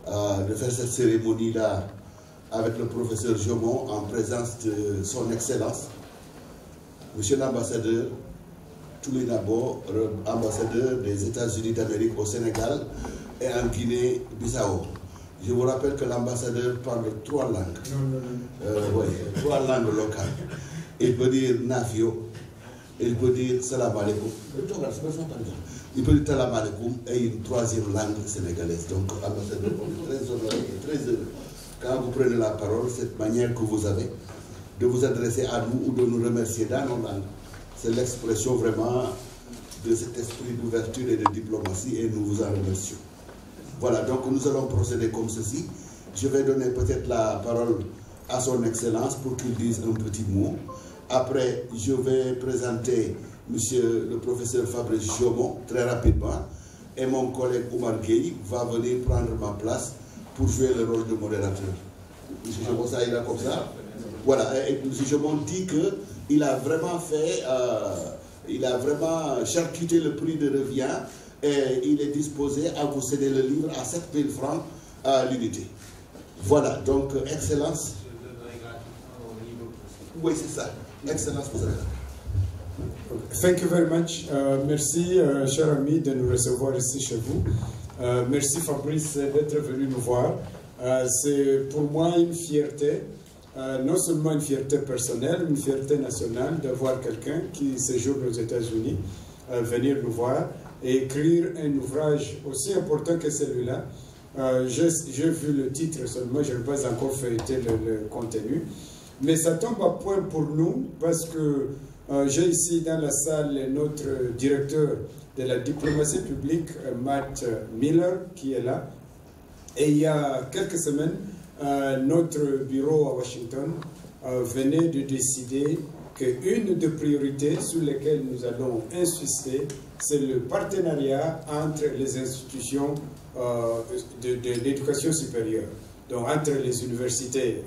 de faire cette cérémonie-là avec le professeur Jomon en présence de son Excellence, Monsieur l'ambassadeur Toulé Nabo, ambassadeur des États-Unis d'Amérique au Sénégal et en Guinée-Bissau. Je vous rappelle que l'ambassadeur parle 3 langues. Oui, 3 langues locales. Il peut dire Nafio, il peut dire Salam Alaikum. Il peut dire Salam Alaikum et une 3e langue sénégalaise. Donc, ambassadeur, on est très honoré et très heureux. Quand vous prenez la parole, cette manière que vous avez de vous adresser à nous ou de nous remercier dans nos langues, c'est l'expression vraiment de cet esprit d'ouverture et de diplomatie et nous vous en remercions. Voilà, donc nous allons procéder comme ceci. Je vais donner peut-être la parole à son Excellence pour qu'il dise un petit mot. Après, je vais présenter Monsieur le professeur Fabrice Jomon très rapidement et mon collègue Oumar Gueye va venir prendre ma place pour jouer le rôle de modérateur. M. Jomon, ça ira comme ça. Voilà, et M. Jomon dit qu'il a vraiment fait, il a vraiment charcuté le prix de revient et il est disposé à vous céder le livre à 7 000 francs à l'unité. Voilà, donc, Excellence. Oui, c'est ça. Excellence, vous avez. Thank you very much. Merci, cher ami, de nous recevoir ici chez vous. Merci, Fabrice, d'être venu nous voir. C'est pour moi une fierté, non seulement une fierté personnelle, une fierté nationale d'avoir quelqu'un qui séjourne aux États-Unis venir nous voir et écrire un ouvrage aussi important que celui-là. J'ai vu le titre seulement, je n'ai pas encore feuilleté le contenu. Mais ça tombe à point pour nous parce que j'ai ici dans la salle notre directeur de la diplomatie publique, Matt Miller, qui est là. Et il y a quelques semaines, notre bureau à Washington venait de décider qu'une des priorités sur lesquelles nous allons insister, c'est le partenariat entre les institutions de l'éducation supérieure, donc entre les universités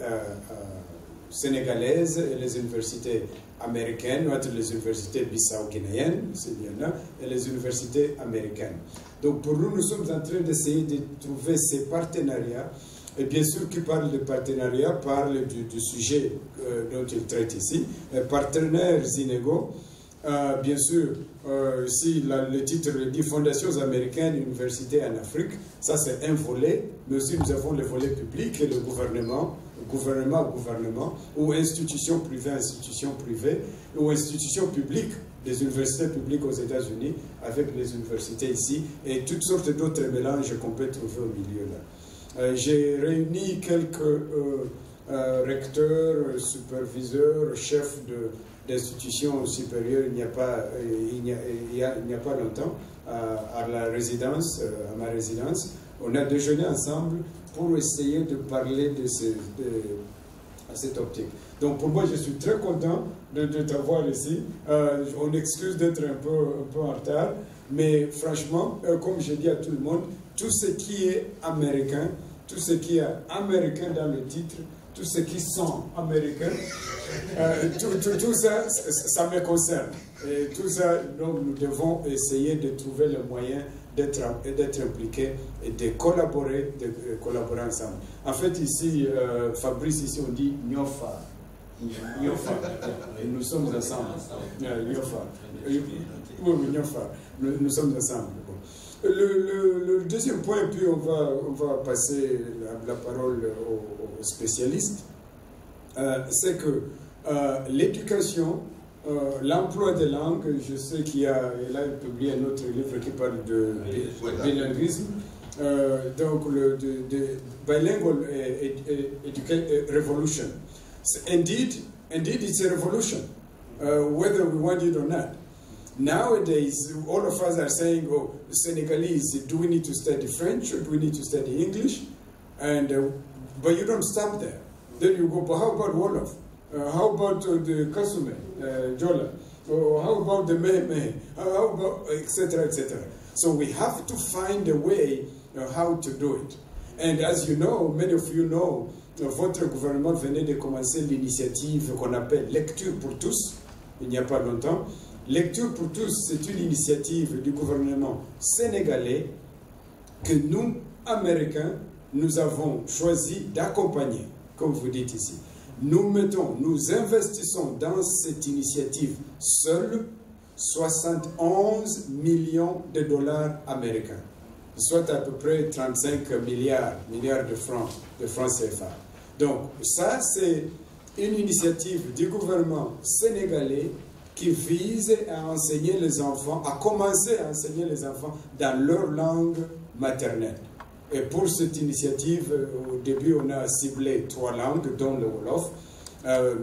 sénégalaises et les universités américaines, ou entre les universités bissau-guinéennes, s'il y en a, et les universités américaines. Donc pour nous, nous sommes en train d'essayer de trouver ces partenariats. Et bien sûr, qui parle de partenariat parle du sujet dont il traite ici, partenaires inégaux. Bien sûr, si le titre le dit Fondations américaines, universités en Afrique, ça c'est un volet, mais aussi nous avons le volet public et le gouvernement, ou institutions privées, ou institutions publiques, des universités publiques aux États-Unis, avec les universités ici, et toutes sortes d'autres mélanges qu'on peut trouver au milieu là. J'ai réuni quelques recteurs, superviseurs, chefs d'institutions supérieures il n'y a pas longtemps à la résidence, à ma résidence. On a déjeuné ensemble pour essayer de parler à cette optique. Donc pour moi, je suis très content de t'avoir ici. On excuse d'être un peu en retard, mais franchement, comme je dis à tout le monde, tout ce qui est américain, tout ce qui est américain dans le titre, tout ce qui sont américains, tout ça, ça me concerne. Et tout ça, donc, nous devons essayer de trouver le moyen d'être impliqués et de collaborer ensemble. En fait, ici, Fabrice, ici, on dit Nyofa. Nyofa. Et nous sommes ensemble. Nyofa. Oui, Nyofa. Nous sommes ensemble. Le deuxième point, puis on va passer la parole aux spécialistes, c'est que l'éducation, l'emploi des langues, je sais qu'il a publié un autre livre qui parle de bilinguisme, donc bilingual revolution. Indeed, it's a revolution, whether we want it or not. Nowadays, all of us are saying, oh, Senegalese, do we need to study French or do we need to study English? And, but you don't stop there. Then you go, but how about Wolof? How about the Kasume, Jola? Or how about the Mehe? How about, etc., etc. So we have to find a way how to do it. And as you know, many of you know, votre gouvernement venait de commencer l'initiative qu'on appelle Lecture pour tous, il n'y a pas longtemps. Lecture pour tous, c'est une initiative du gouvernement sénégalais que nous, Américains, nous avons choisi d'accompagner, comme vous dites ici. Nous investissons dans cette initiative seuls 71 millions de dollars américains, soit à peu près 35 milliards de francs CFA. Donc ça, c'est une initiative du gouvernement sénégalais qui vise à enseigner les enfants, à commencer à enseigner les enfants dans leur langue maternelle. Et pour cette initiative, au début, on a ciblé 3 langues, dont le Wolof,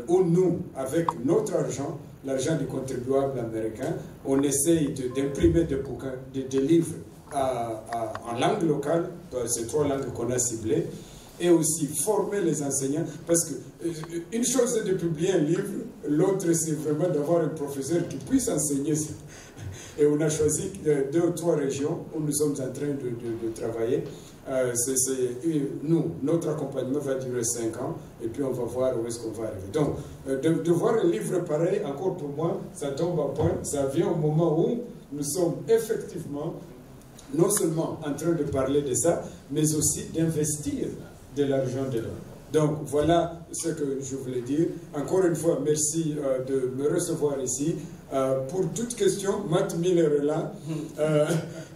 où nous, avec notre argent, l'argent du contribuable américain, on essaye d'imprimer des bouquins, des livres en langue locale, dans ces 3 langues qu'on a ciblées, et aussi former les enseignants, parce que une chose c'est de publier un livre, l'autre c'est vraiment d'avoir un professeur qui puisse enseigner ça. Et on a choisi 2 ou 3 régions où nous sommes en train de travailler. Notre accompagnement va durer 5 ans, et puis on va voir où est-ce qu'on va arriver. Donc, de voir un livre pareil, encore pour moi, ça tombe à point, ça vient au moment où nous sommes effectivement non seulement en train de parler de ça, mais aussi d'investir de l'argent dedans. Donc voilà ce que je voulais dire. Encore une fois, merci de me recevoir ici. Pour toute question, Matt Miller est là.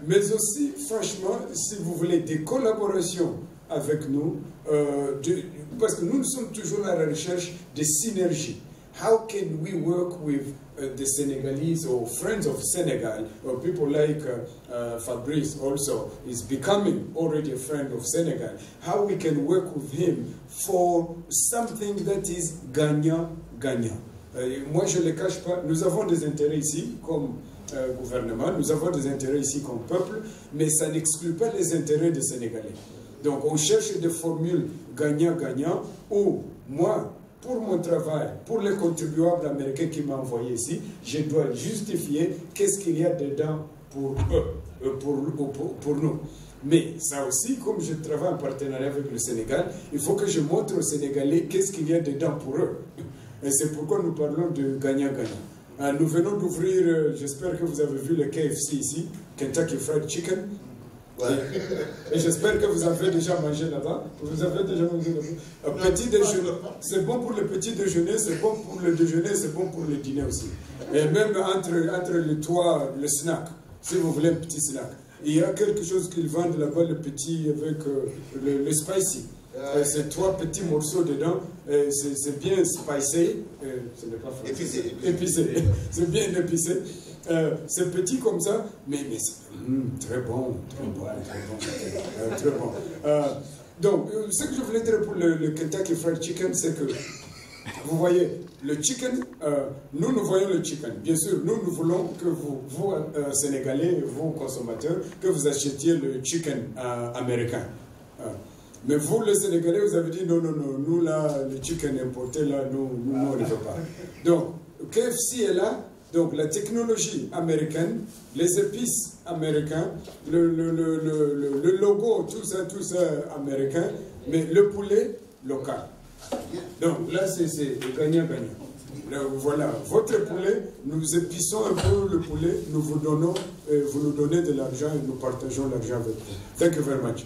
Mais aussi, franchement, si vous voulez des collaborations avec nous, parce que nous sommes toujours à la recherche de synergie. How can we work with the Senegalese or friends of Senegal, or people like Fabrice also is becoming already a friend of Senegal? How we can work with him for something that is gagnant-gagnant. Moi, je ne le cache pas, nous avons des intérêts ici comme gouvernement, nous avons des intérêts ici comme peuple, mais ça n'exclut pas les intérêts des Sénégalais. Donc, on cherche des formules gagnant-gagnant où moi, pour mon travail, pour les contribuables américains qui m'ont envoyé ici, je dois justifier qu'est-ce qu'il y a dedans pour eux, pour nous. Mais ça aussi, comme je travaille en partenariat avec le Sénégal, il faut que je montre aux Sénégalais qu'est-ce qu'il y a dedans pour eux. Et c'est pourquoi nous parlons de gagnant-gagnant. Nous venons d'ouvrir, j'espère que vous avez vu le KFC ici, Kentucky Fried Chicken. Ouais. Et j'espère que vous avez déjà mangé là-bas. Vous avez déjà mangé là-bas. Petit déjeuner, c'est bon pour le petit déjeuner, c'est bon pour le déjeuner, c'est bon pour le dîner aussi. Et même entre le toit, le snack, si vous voulez un petit snack. Il y a quelque chose qu'ils vendent là-bas, le petit avec le spicy. C'est 3 petits morceaux dedans, c'est bien spicé, ce n'est pas français. Épicé. C'est bien épicé. C'est petit comme ça, mais c'est très bon. Donc, ce que je voulais dire pour le Kentucky Fried Chicken, c'est que, vous voyez, le chicken, nous voyons le chicken. Bien sûr, nous voulons que vous Sénégalais, vous consommateurs, que vous achetiez le chicken américain. Mais vous, les Sénégalais, vous avez dit non, nous là, le chicken importé, là, nous on ne veut pas. Donc, KFC est là, donc la technologie américaine, les épices américains, le logo, tout ça américain, mais le poulet local. Donc là, c'est gagnant-gagnant. Voilà, votre poulet, nous épiçons un peu le poulet, nous vous donnons, vous nous donnez de l'argent et nous partageons l'argent avec vous. Thank you very much.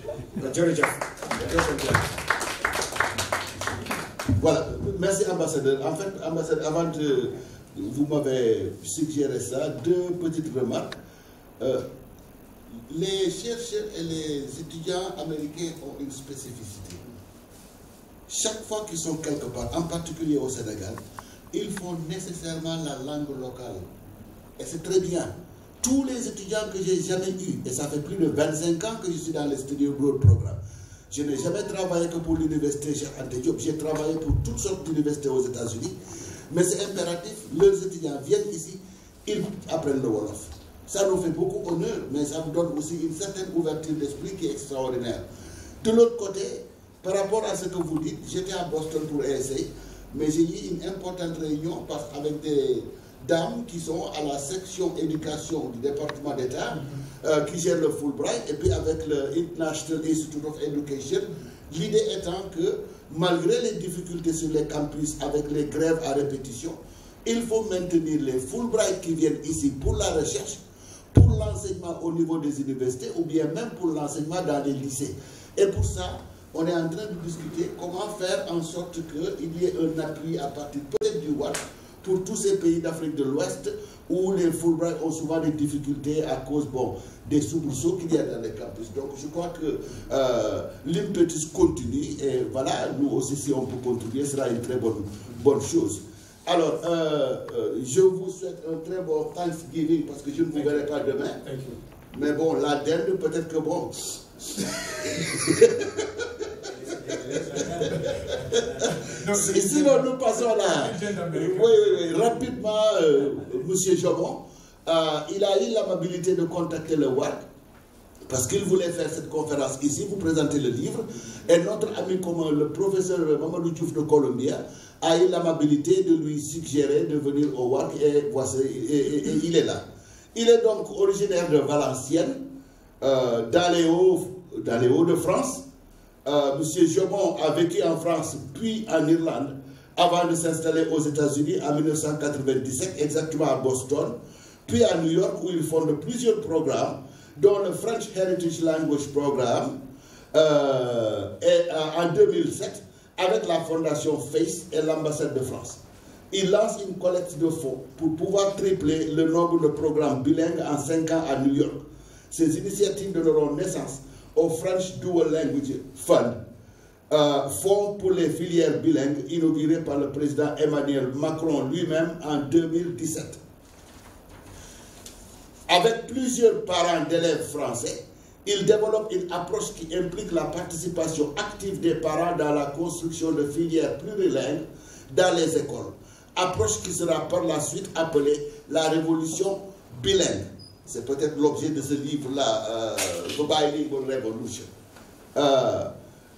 Voilà, merci ambassadeur. En fait, ambassadeur, avant de vous m'avez suggéré ça, 2 petites remarques. Les chercheurs et les étudiants américains ont une spécificité. Chaque fois qu'ils sont quelque part, en particulier au Sénégal, ils font nécessairement la langue locale. Et c'est très bien. Tous les étudiants que j'ai jamais eus, et ça fait plus de 25 ans que je suis dans les Studio Broad Programme, je n'ai jamais travaillé que pour l'université Cheikh Anta Diop, j'ai travaillé pour toutes sortes d'universités aux États-Unis, mais c'est impératif, leurs étudiants viennent ici, ils apprennent le Wolof. Ça nous fait beaucoup honneur, mais ça nous donne aussi une certaine ouverture d'esprit qui est extraordinaire. De l'autre côté, par rapport à ce que vous dites, j'étais à Boston pour ESA, mais j'ai eu une importante réunion avec des dames qui sont à la section éducation du département d'État, qui gèrent le Fulbright, et puis avec le International Institute of Education, l'idée étant que malgré les difficultés sur les campus avec les grèves à répétition, il faut maintenir les Fulbright qui viennent ici pour la recherche, pour l'enseignement au niveau des universités, ou bien même pour l'enseignement dans les lycées. Et pour ça, on est en train de discuter comment faire en sorte qu'il y ait un appui à partir peut-être du WAC pour tous ces pays d'Afrique de l'Ouest où les Fulbright ont souvent des difficultés à cause des soubresauts qu'il y a dans les campus. Donc je crois que l'impetus continue et voilà, nous aussi si on peut contribuer, ce sera une très bonne chose. Alors, je vous souhaite un très bon Thanksgiving parce que je ne vous verrai pas demain. Mais bon, la dinde, peut-être que bon... Sinon, nous passons là. Oui, rapidement, M. Jomon, il a eu l'amabilité de contacter le WAC parce qu'il voulait faire cette conférence ici, vous présenter le livre. Et notre ami commun, le professeur Mamadou Diouf de Columbia, a eu l'amabilité de lui suggérer de venir au WAC et voici, il est là. Il est donc originaire de Valenciennes, dans les Hauts-de-France. Monsieur Jomon a vécu en France puis en Irlande avant de s'installer aux États-Unis en 1997, exactement à Boston, puis à New York où il fonde plusieurs programmes, dont le French Heritage Language Program, et en 2007 avec la fondation FACE et l'ambassade de France. Il lance une collecte de fonds pour pouvoir tripler le nombre de programmes bilingues en 5 ans à New York. Ces initiatives donneront naissance au French Dual Language Fund, fonds pour les filières bilingues inauguré par le président Emmanuel Macron lui-même en 2017. Avec plusieurs parents d'élèves français, il développe une approche qui implique la participation active des parents dans la construction de filières plurilingues dans les écoles. Approche qui sera par la suite appelée la révolution bilingue. C'est peut-être l'objet de ce livre-là, The Bilingual Revolution.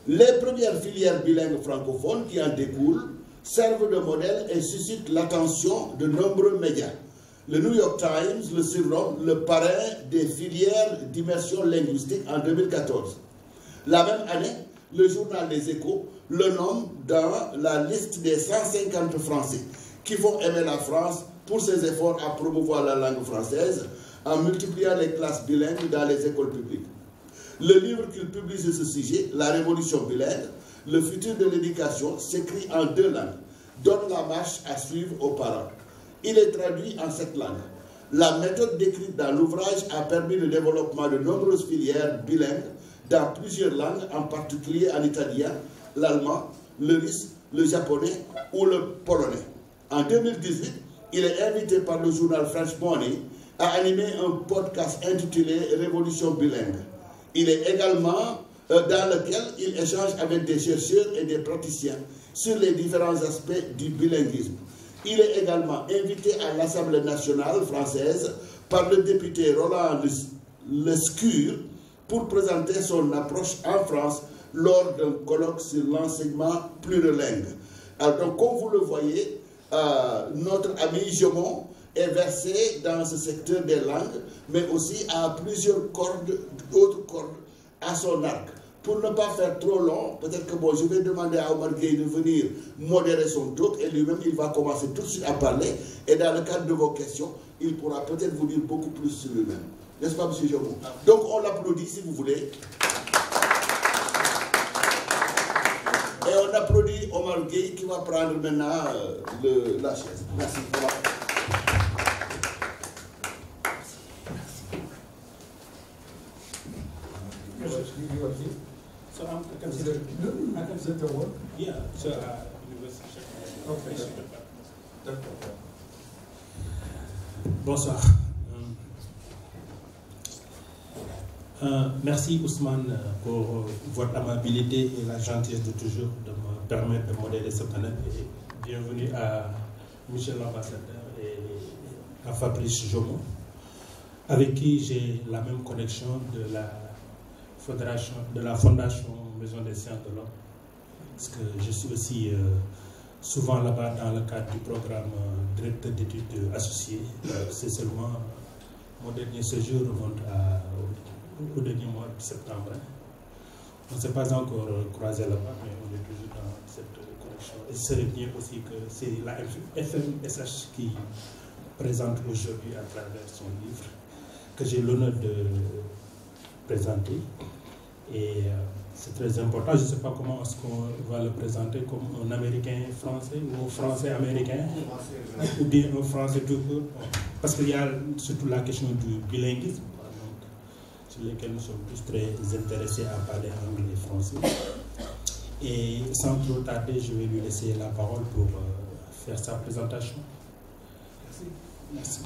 Les premières filières bilingues francophones qui en découlent servent de modèle et suscitent l'attention de nombreux médias. Le New York Times le surnomme le parrain des filières d'immersion linguistique en 2014. La même année, le journal Les Échos le nomme dans la liste des 150 Français qui font aimer la France pour ses efforts à promouvoir la langue française en multipliant les classes bilingues dans les écoles publiques. Le livre qu'il publie sur ce sujet, La Révolution bilingue, le futur de l'éducation, s'écrit en 2 langues, donne la marche à suivre aux parents. Il est traduit en 7 langues. La méthode décrite dans l'ouvrage a permis le développement de nombreuses filières bilingues dans plusieurs langues, en particulier en italien, l'allemand, le russe, le japonais ou le polonais. En 2018, il est invité par le journal French Money à animer un podcast intitulé Révolution bilingue. Il est également dans lequel il échange avec des chercheurs et des praticiens sur les différents aspects du bilinguisme. Il est également invité à l'Assemblée nationale française par le député Roland Lescure pour présenter son approche en France lors d'un colloque sur l'enseignement plurilingue. Alors, donc, comme vous le voyez, notre ami Jomon est versé dans ce secteur des langues, mais aussi à plusieurs autres cordes à son arc. Pour ne pas faire trop long, peut-être que je vais demander à Omar Gueye de venir modérer son talk et lui-même il va commencer tout de suite à parler et dans le cadre de vos questions, il pourra peut-être vous dire beaucoup plus sur lui-même. N'est-ce pas, M. Jomon? Donc on l'applaudit si vous voulez. Et on applaudit Omar Gueye qui va prendre maintenant la chaise. Merci. So I consider the work? Yeah, so university. Okay. Bonsoir. Merci Ousmane pour votre amabilité et la gentillesse de toujours de me permettre de modérer ce panel. Et bienvenue à Michel l'ambassadeur et à Fabrice Jomon, avec qui j'ai la même connexion de la Fondation Maison des Sciences de l'Homme, parce que je suis aussi souvent là-bas dans le cadre du programme directeur d'études associées. C'est seulement mon dernier séjour remonte au dernier mois de septembre. On ne s'est pas encore croisé là-bas, mais on est toujours dans cette connexion. Et ce serait bien aussi que c'est la FMSH qui présente aujourd'hui à travers son livre, que j'ai l'honneur de présenter. Et C'est très important. Je ne sais pas comment est-ce qu'on va le présenter, comme un Américain français ou un Français américain, ou bien un Français tout court. Parce qu'il y a surtout la question du bilinguisme, sur lequel nous sommes tous très intéressés à parler anglais et français. Et sans trop tarder, je vais lui laisser la parole pour faire sa présentation. Merci.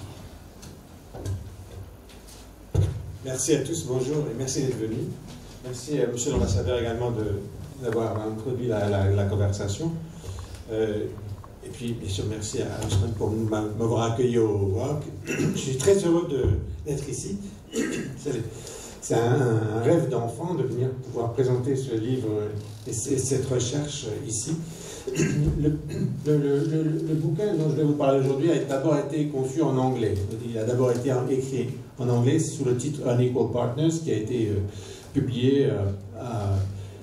Merci à tous, bonjour et merci d'être venus. Merci à Monsieur l'ambassadeur également d'avoir introduit la conversation. Et puis, bien sûr, merci à Ousmane pour m'avoir accueilli au WOC. Je suis très heureux d'être ici. C'est un rêve d'enfant de venir pouvoir présenter ce livre et cette recherche ici. Le bouquin dont je vais vous parler aujourd'hui a d'abord été conçu en anglais. Il a d'abord été écrit en anglais sous le titre Unequal Partners, qui a été publié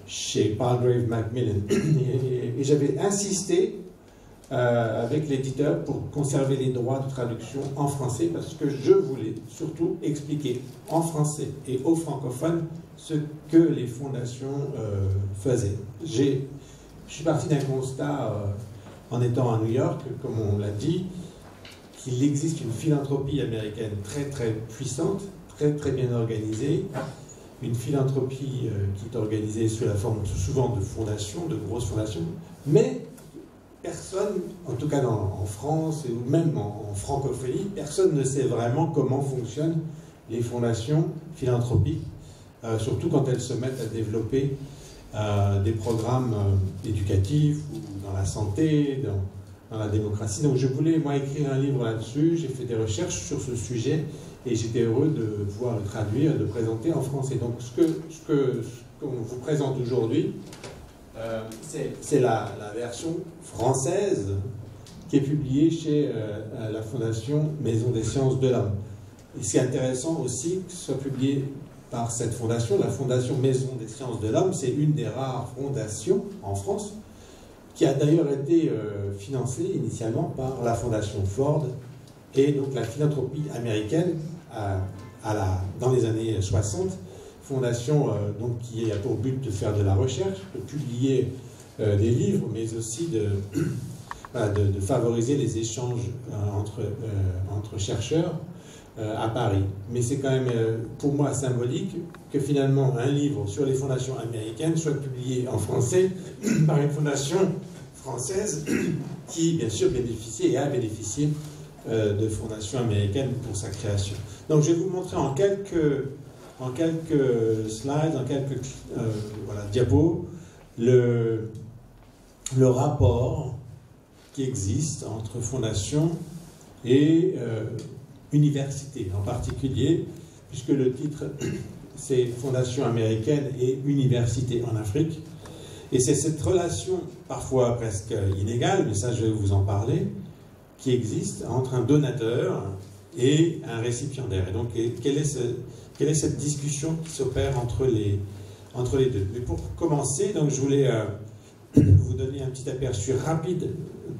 chez Palgrave Macmillan. Et j'avais insisté avec l'éditeur pour conserver les droits de traduction en français, parce que je voulais surtout expliquer en français et aux francophones ce que les fondations faisaient. Je suis parti d'un constat en étant à New York, comme on l'a dit, qu'il existe une philanthropie américaine très très puissante, très très bien organisée, une philanthropie qui est organisée sous la forme souvent de fondations, de grosses fondations, mais personne, en tout cas en France ou même en francophonie, personne ne sait vraiment comment fonctionnent les fondations philanthropiques, surtout quand elles se mettent à développer des programmes éducatifs ou dans la santé, dans la démocratie. Donc je voulais, moi, écrire un livre là-dessus. J'ai fait des recherches sur ce sujet et j'étais heureux de pouvoir le traduire, de le présenter en français. Donc ce qu'on vous présente aujourd'hui, c'est la version française qui est publiée chez la Fondation Maison des Sciences de l'Homme. Et c'est intéressant aussi que ce soit publié par cette fondation, la Fondation Maison des Sciences de l'Homme. C'est une des rares fondations en France qui a d'ailleurs été financée initialement par la Fondation Ford et donc la philanthropie américaine dans les années 60. Fondation donc, qui a pour but de faire de la recherche, de publier des livres, mais aussi de favoriser les échanges entre chercheurs à Paris. Mais c'est quand même pour moi symbolique que finalement un livre sur les fondations américaines soit publié en français par une fondation française qui bien sûr bénéficie et a bénéficié de fondations américaines pour sa création. Donc je vais vous montrer en quelques slides, en quelques diapos, le rapport qui existe entre fondation et université en particulier, puisque le titre c'est Fondation américaine et université en Afrique. Et c'est cette relation, parfois presque inégale, mais ça je vais vous en parler, qui existe entre un donateur et un récipiendaire. Et donc quelle est cette discussion qui s'opère entre les deux. Mais pour commencer, donc, je voulais vous donner un petit aperçu rapide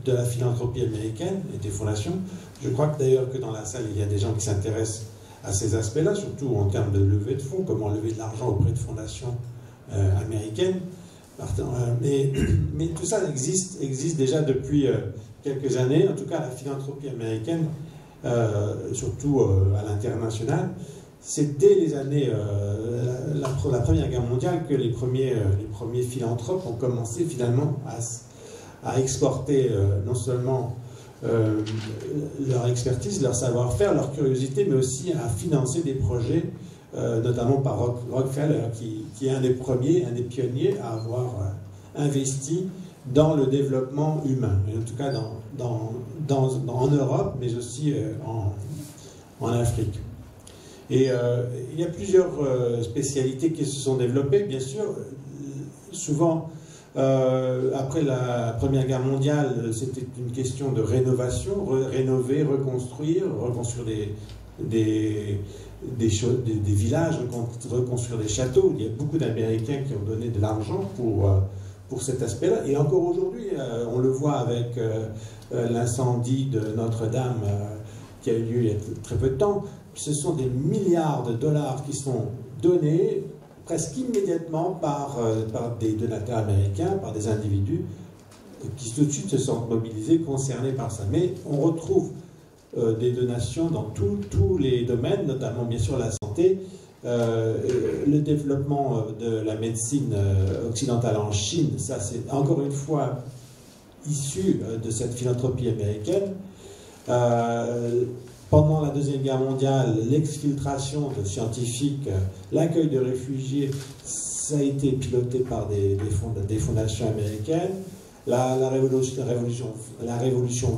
de la philanthropie américaine et des fondations. Je crois que d'ailleurs que dans la salle, il y a des gens qui s'intéressent à ces aspects-là, surtout en termes de levée de fonds, comment lever de l'argent auprès de fondations américaines. Mais tout ça existe déjà depuis quelques années. En tout cas, la philanthropie américaine, surtout à l'international, c'est dès les années, la Première Guerre mondiale que les premiers philanthropes ont commencé finalement à exporter non seulement leur expertise, leur savoir-faire, leur curiosité, mais aussi à financer des projets, notamment par Rockefeller, qui est un des premiers, un des pionniers à avoir investi dans le développement humain, et en tout cas en Europe, mais aussi en Afrique. Et il y a plusieurs spécialités qui se sont développées, bien sûr. Souvent, après la Première Guerre mondiale, c'était une question de rénovation, rénover, reconstruire des villages, reconstruire des châteaux. Il y a beaucoup d'Américains qui ont donné de l'argent pour cet aspect-là. Et encore aujourd'hui, on le voit avec l'incendie de Notre-Dame qui a eu lieu il y a très peu de temps. Ce sont des milliards de dollars qui sont donnés presque immédiatement par des donateurs américains, par des individus qui tout de suite se sentent mobilisés, concernés par ça. Mais on retrouve des donations dans tous les domaines, notamment bien sûr la santé, le développement de la médecine occidentale en Chine. Ça c'est encore une fois issu de cette philanthropie américaine. Pendant la Deuxième Guerre mondiale, l'exfiltration de scientifiques, l'accueil de réfugiés, ça a été piloté par des fondations américaines. La révolution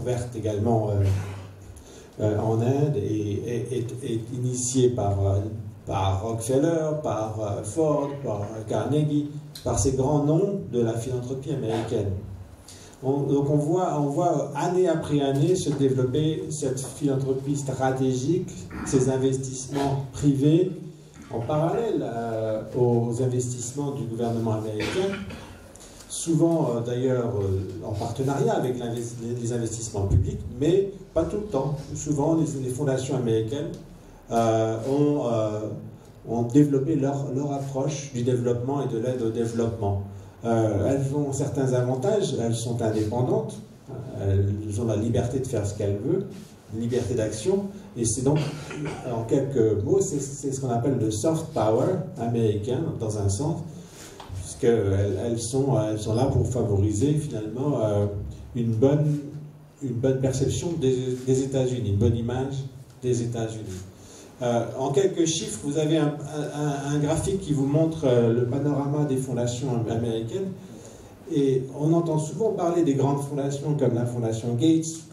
verte également en Inde est initiée par Rockefeller, par Ford, par Carnegie, par ces grands noms de la philanthropie américaine. Donc on voit année après année se développer cette philanthropie stratégique, ces investissements privés en parallèle aux investissements du gouvernement américain, souvent d'ailleurs en partenariat avec les investissements publics, mais pas tout le temps. Souvent les fondations américaines ont développé leur approche du développement et de l'aide au développement. Elles ont certains avantages, elles sont indépendantes, elles ont la liberté de faire ce qu'elles veulent, liberté d'action, et c'est donc, en quelques mots, c'est ce qu'on appelle le soft power américain, dans un sens, puisqu'elles sont là pour favoriser finalement une bonne perception des États-Unis, une bonne image des États-Unis. En quelques chiffres, vous avez un graphique qui vous montre le panorama des fondations américaines. Et on entend souvent parler des grandes fondations comme la fondation Gates,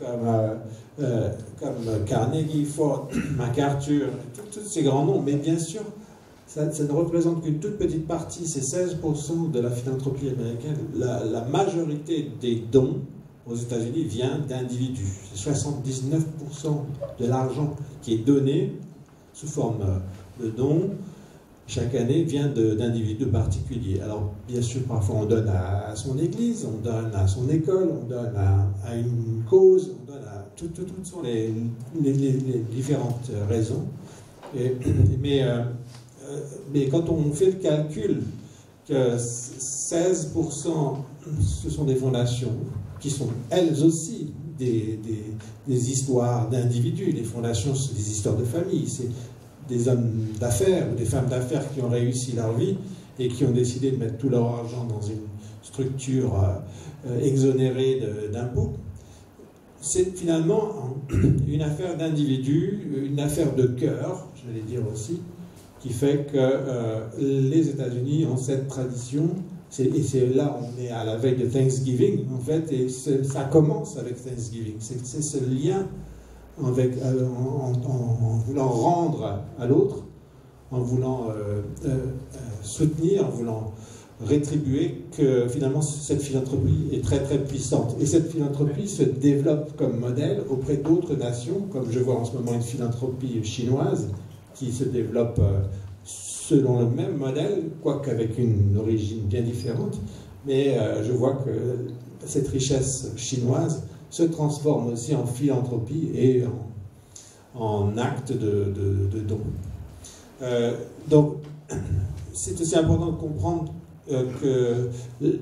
comme Carnegie, Ford, MacArthur, tous ces grands noms. Mais bien sûr, ça ne représente qu'une toute petite partie, c'est 16% de la philanthropie américaine. La majorité des dons aux États-Unis vient d'individus. C'est 79% de l'argent qui est donné sous forme de dons, chaque année, vient d'individus particuliers. Alors, bien sûr, parfois on donne à son église, on donne à son école, on donne à une cause, on donne à... Toutes sont les différentes raisons. Mais quand on fait le calcul que 16%, ce sont des fondations qui sont elles aussi des histoires d'individus. Les fondations, c'est des histoires de famille, c'est des hommes d'affaires ou des femmes d'affaires qui ont réussi leur vie et qui ont décidé de mettre tout leur argent dans une structure exonérée d'impôts. C'est finalement une affaire d'individus, une affaire de cœur, j'allais dire aussi, qui fait que les États-Unis ont cette tradition. Et c'est là, on est à la veille de Thanksgiving, en fait, et ça commence avec Thanksgiving. C'est ce lien avec, en voulant rendre à l'autre, en voulant soutenir, en voulant rétribuer, que finalement cette philanthropie est très très puissante. Et cette philanthropie se développe comme modèle auprès d'autres nations, comme je vois en ce moment une philanthropie chinoise qui se développe selon le même modèle, quoique avec une origine bien différente, mais je vois que cette richesse chinoise se transforme aussi en philanthropie et en acte de don. Donc, c'est aussi important de comprendre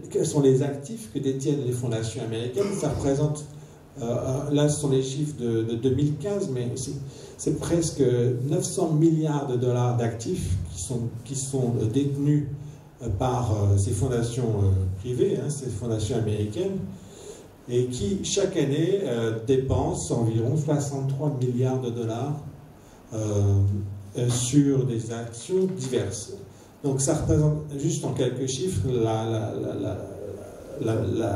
quels sont les actifs que détiennent les fondations américaines. Ça représente, là ce sont les chiffres de 2015, mais c'est presque 900 milliards de dollars d'actifs qui sont détenus par ces fondations privées, ces fondations américaines, et qui chaque année dépensent environ 63 milliards de dollars sur des actions diverses. Donc ça représente, juste en quelques chiffres,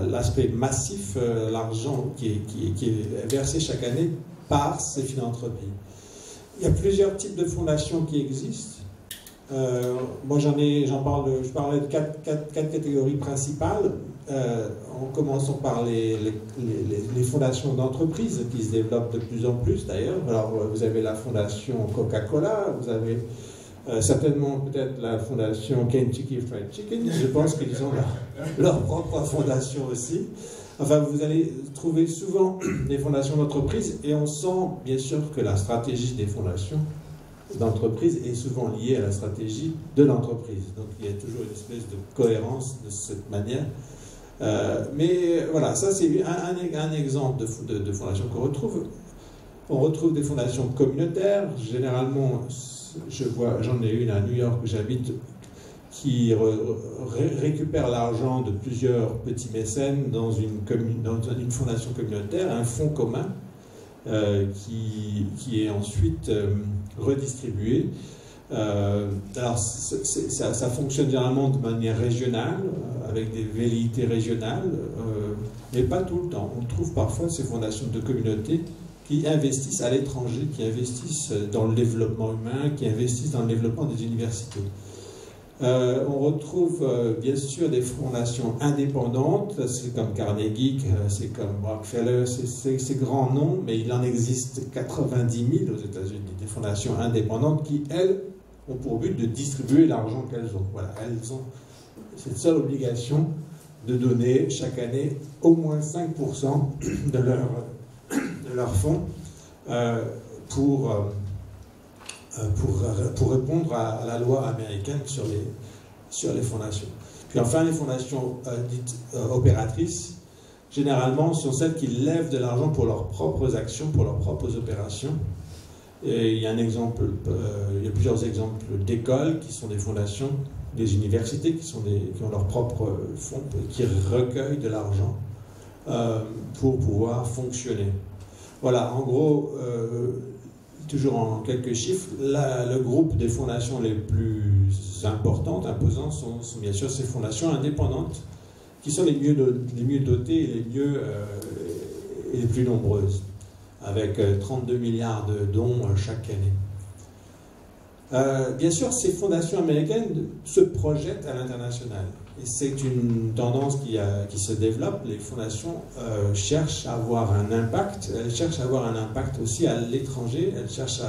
l'aspect massif, l'argent qui est versé chaque année par ces philanthropies. Il y a plusieurs types de fondations qui existent. Moi, je parlais de quatre catégories principales, en commençant par les fondations d'entreprises qui se développent de plus en plus d'ailleurs. Alors, vous avez la fondation Coca-Cola, vous avez certainement peut-être la fondation Kentucky Fried Chicken, je pense qu'ils ont leur propre fondation aussi. Enfin, vous allez trouver souvent des fondations d'entreprises et on sent bien sûr que la stratégie des fondations d'entreprise est souvent lié à la stratégie de l'entreprise. Donc il y a toujours une espèce de cohérence de cette manière. Mais voilà, ça c'est un exemple de fondation qu'on retrouve. On retrouve des fondations communautaires. Généralement, j'en ai une à New York où j'habite, qui récupère l'argent de plusieurs petits mécènes dans une fondation communautaire, un fonds commun qui est ensuite redistribué. Alors ça fonctionne généralement de manière régionale, avec des velléités régionales, mais pas tout le temps. On trouve parfois ces fondations de communautés qui investissent à l'étranger, qui investissent dans le développement humain, qui investissent dans le développement des universités. On retrouve bien sûr des fondations indépendantes, c'est comme Carnegie, c'est comme Rockefeller, c'est ces grands noms, mais il en existe 90 000 aux États-Unis, des fondations indépendantes qui, elles, ont pour but de distribuer l'argent qu'elles ont. Voilà, elles ont cette seule obligation de donner chaque année au moins 5% de leur fonds pour répondre à la loi américaine sur les fondations. Puis enfin, les fondations dites opératrices, généralement, sont celles qui lèvent de l'argent pour leurs propres actions, pour leurs propres opérations. Et il y a plusieurs exemples d'écoles qui sont des fondations, des universités qui ont leurs propres fonds, qui recueillent de l'argent pour pouvoir fonctionner. Voilà, en gros, toujours en quelques chiffres, le groupe des fondations les plus importantes, imposantes, sont bien sûr ces fondations indépendantes, qui sont les mieux dotées et les plus nombreuses, avec 32 milliards de dons chaque année. Bien sûr, ces fondations américaines se projettent à l'international. Et c'est une tendance qui se développe. Les fondations cherchent à avoir un impact. Elles cherchent à avoir un impact aussi à l'étranger. Elles cherchent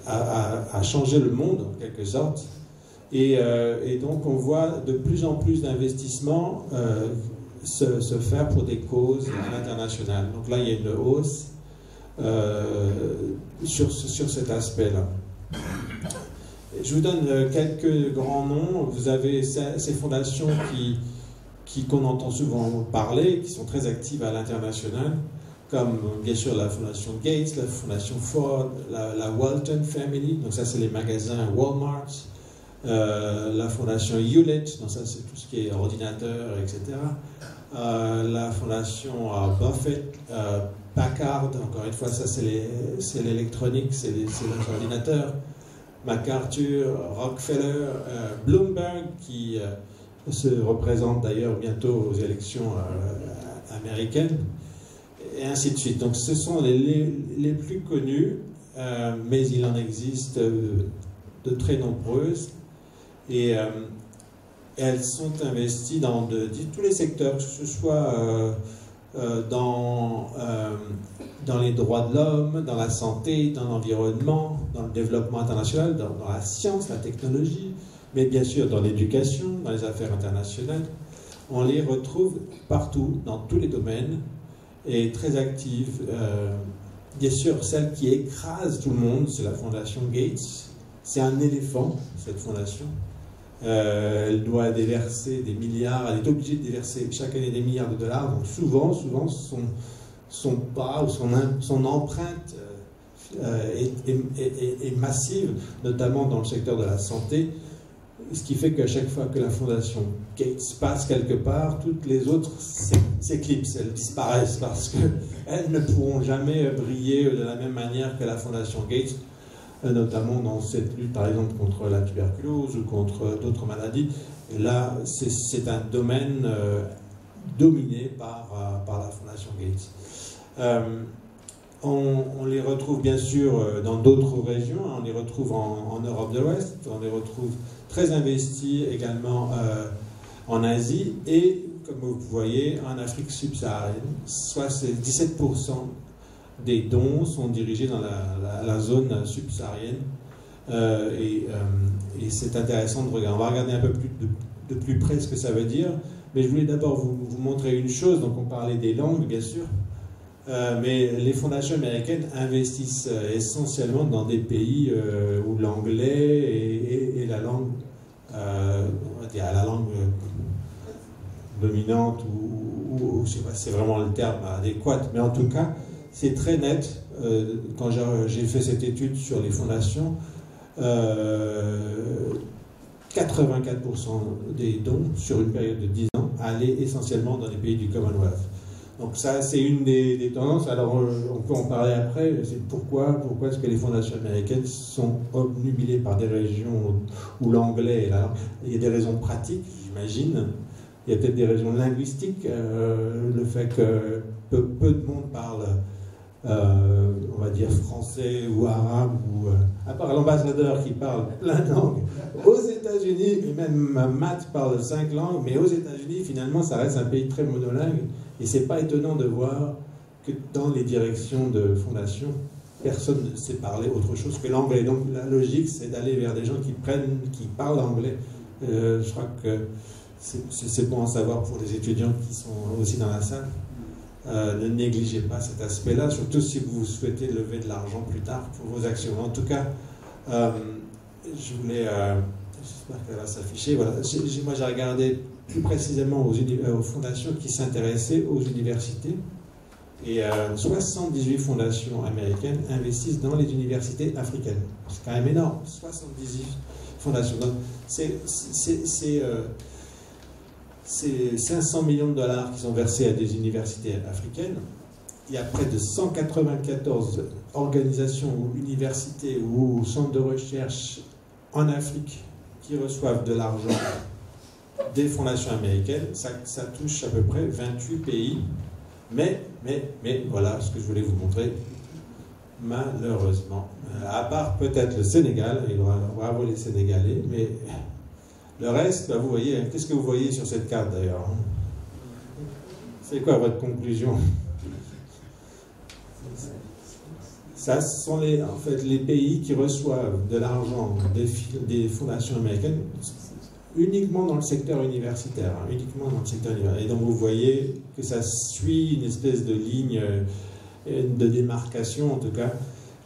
à changer le monde, en quelque sorte. Et donc, on voit de plus en plus d'investissements se faire pour des causes à l'international. Donc là, il y a une hausse sur cet aspect-là. Je vous donne quelques grands noms. Vous avez ces fondations qu'on entend souvent parler, qui sont très actives à l'international, comme bien sûr la fondation Gates, la fondation Ford, la Walton Family, donc ça c'est les magasins Walmart, la fondation Hewlett, donc ça c'est tout ce qui est ordinateur, etc. La fondation Buffett, Packard, encore une fois ça c'est l'électronique, c'est les ordinateurs. MacArthur, Rockefeller, Bloomberg, qui se représente d'ailleurs bientôt aux élections américaines, et ainsi de suite. Donc ce sont les plus connus, mais il en existe de très nombreuses, et elles sont investies dans tous les secteurs, que ce soit dans les droits de l'homme, dans la santé, dans l'environnement, dans le développement international, dans la science, la technologie, mais bien sûr dans l'éducation, dans les affaires internationales. On les retrouve partout, dans tous les domaines, et très actives. Bien sûr, celle qui écrase tout le monde, c'est la fondation Gates. C'est un éléphant, cette fondation. Elle doit déverser des milliards, elle est obligée de déverser chaque année des milliards de dollars, donc souvent son pas ou son empreinte est massive, notamment dans le secteur de la santé, ce qui fait qu'à chaque fois que la fondation Gates passe quelque part, toutes les autres s'éclipsent, elles disparaissent, parce qu'elles ne pourront jamais briller de la même manière que la fondation Gates, notamment dans cette lutte par exemple contre la tuberculose ou contre d'autres maladies. Et là, c'est un domaine dominé par la fondation Gates. On les retrouve bien sûr dans d'autres régions, on les retrouve en Europe de l'Ouest, on les retrouve très investis également en Asie et, comme vous voyez, en Afrique subsaharienne. Soit c'est 17% des dons sont dirigés dans la zone subsaharienne. Et c'est intéressant de regarder. On va regarder un peu de plus près ce que ça veut dire. Mais je voulais d'abord vous montrer une chose. Donc on parlait des langues, bien sûr. mais les fondations américaines investissent essentiellement dans des pays où l'anglais est la langue, on va dire, la langue dominante, ou je sais pas si c'est vraiment le terme adéquat, mais en tout cas, c'est très net. Quand j'ai fait cette étude sur les fondations, 84% des dons sur une période de 10 ans allaient essentiellement dans les pays du Commonwealth. Donc ça, c'est une des tendances. Alors on peut en parler après. C'est pourquoi est-ce que les fondations américaines sont obnubilées par des régions où l'anglais est là. Il y a des raisons pratiques, j'imagine. Il y a peut-être des raisons linguistiques. Le fait que peu de monde parle, on va dire, français ou arabe, ou à part l'ambassadeur qui parle plein de langues. Aux États-Unis, et même Matt parle 5 langues, mais aux États-Unis, finalement, ça reste un pays très monolingue. Et c'est pas étonnant de voir que dans les directions de fondation, personne ne sait parler autre chose que l'anglais. Donc la logique, c'est d'aller vers des gens qui parlent anglais. Je crois que c'est bon à savoir pour les étudiants qui sont aussi dans la salle. Ne négligez pas cet aspect-là, surtout si vous souhaitez lever de l'argent plus tard pour vos actions. En tout cas, je voulais, j'espère qu'elle va s'afficher, voilà. Moi j'ai regardé plus précisément aux fondations qui s'intéressaient aux universités, et 78 fondations américaines investissent dans les universités africaines. C'est quand même énorme, 78 fondations. Donc c'est 500 millions de dollars qui sont versés à des universités africaines. Il y a près de 194 organisations ou universités ou centres de recherche en Afrique qui reçoivent de l'argent des fondations américaines. Ça touche à peu près 28 pays. Mais voilà ce que je voulais vous montrer. Malheureusement, à part peut-être le Sénégal, et bravo les Sénégalais, mais le reste, bah vous voyez, qu'est-ce que vous voyez sur cette carte d'ailleurs? C'est quoi votre conclusion? Ça, ce sont en fait, les pays qui reçoivent de l'argent des fondations américaines uniquement dans le secteur universitaire. Uniquement dans le secteur universitaire. Et donc vous voyez que ça suit une espèce de ligne de démarcation en tout cas.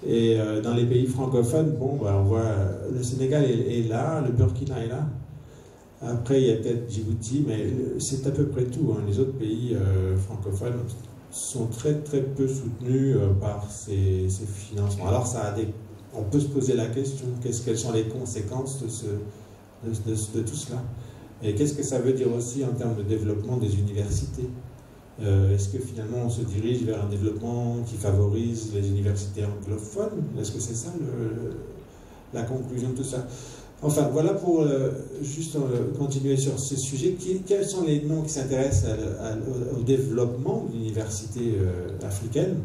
Et dans les pays francophones, bon, bah, on voit le Sénégal est là, le Burkina est là. Après, il y a peut-être Djibouti, mais c'est à peu près tout. Hein. Les autres pays francophones sont très très peu soutenus par ces financements. Alors, on peut se poser la question, quelles sont les conséquences de tout cela? Et qu'est-ce que ça veut dire aussi en termes de développement des universités? Est-ce que finalement on se dirige vers un développement qui favorise les universités anglophones? Est-ce que c'est ça la conclusion de tout ça? Enfin, voilà pour juste continuer sur ce sujet. Quels sont les noms qui s'intéressent au développement de l'université africaine?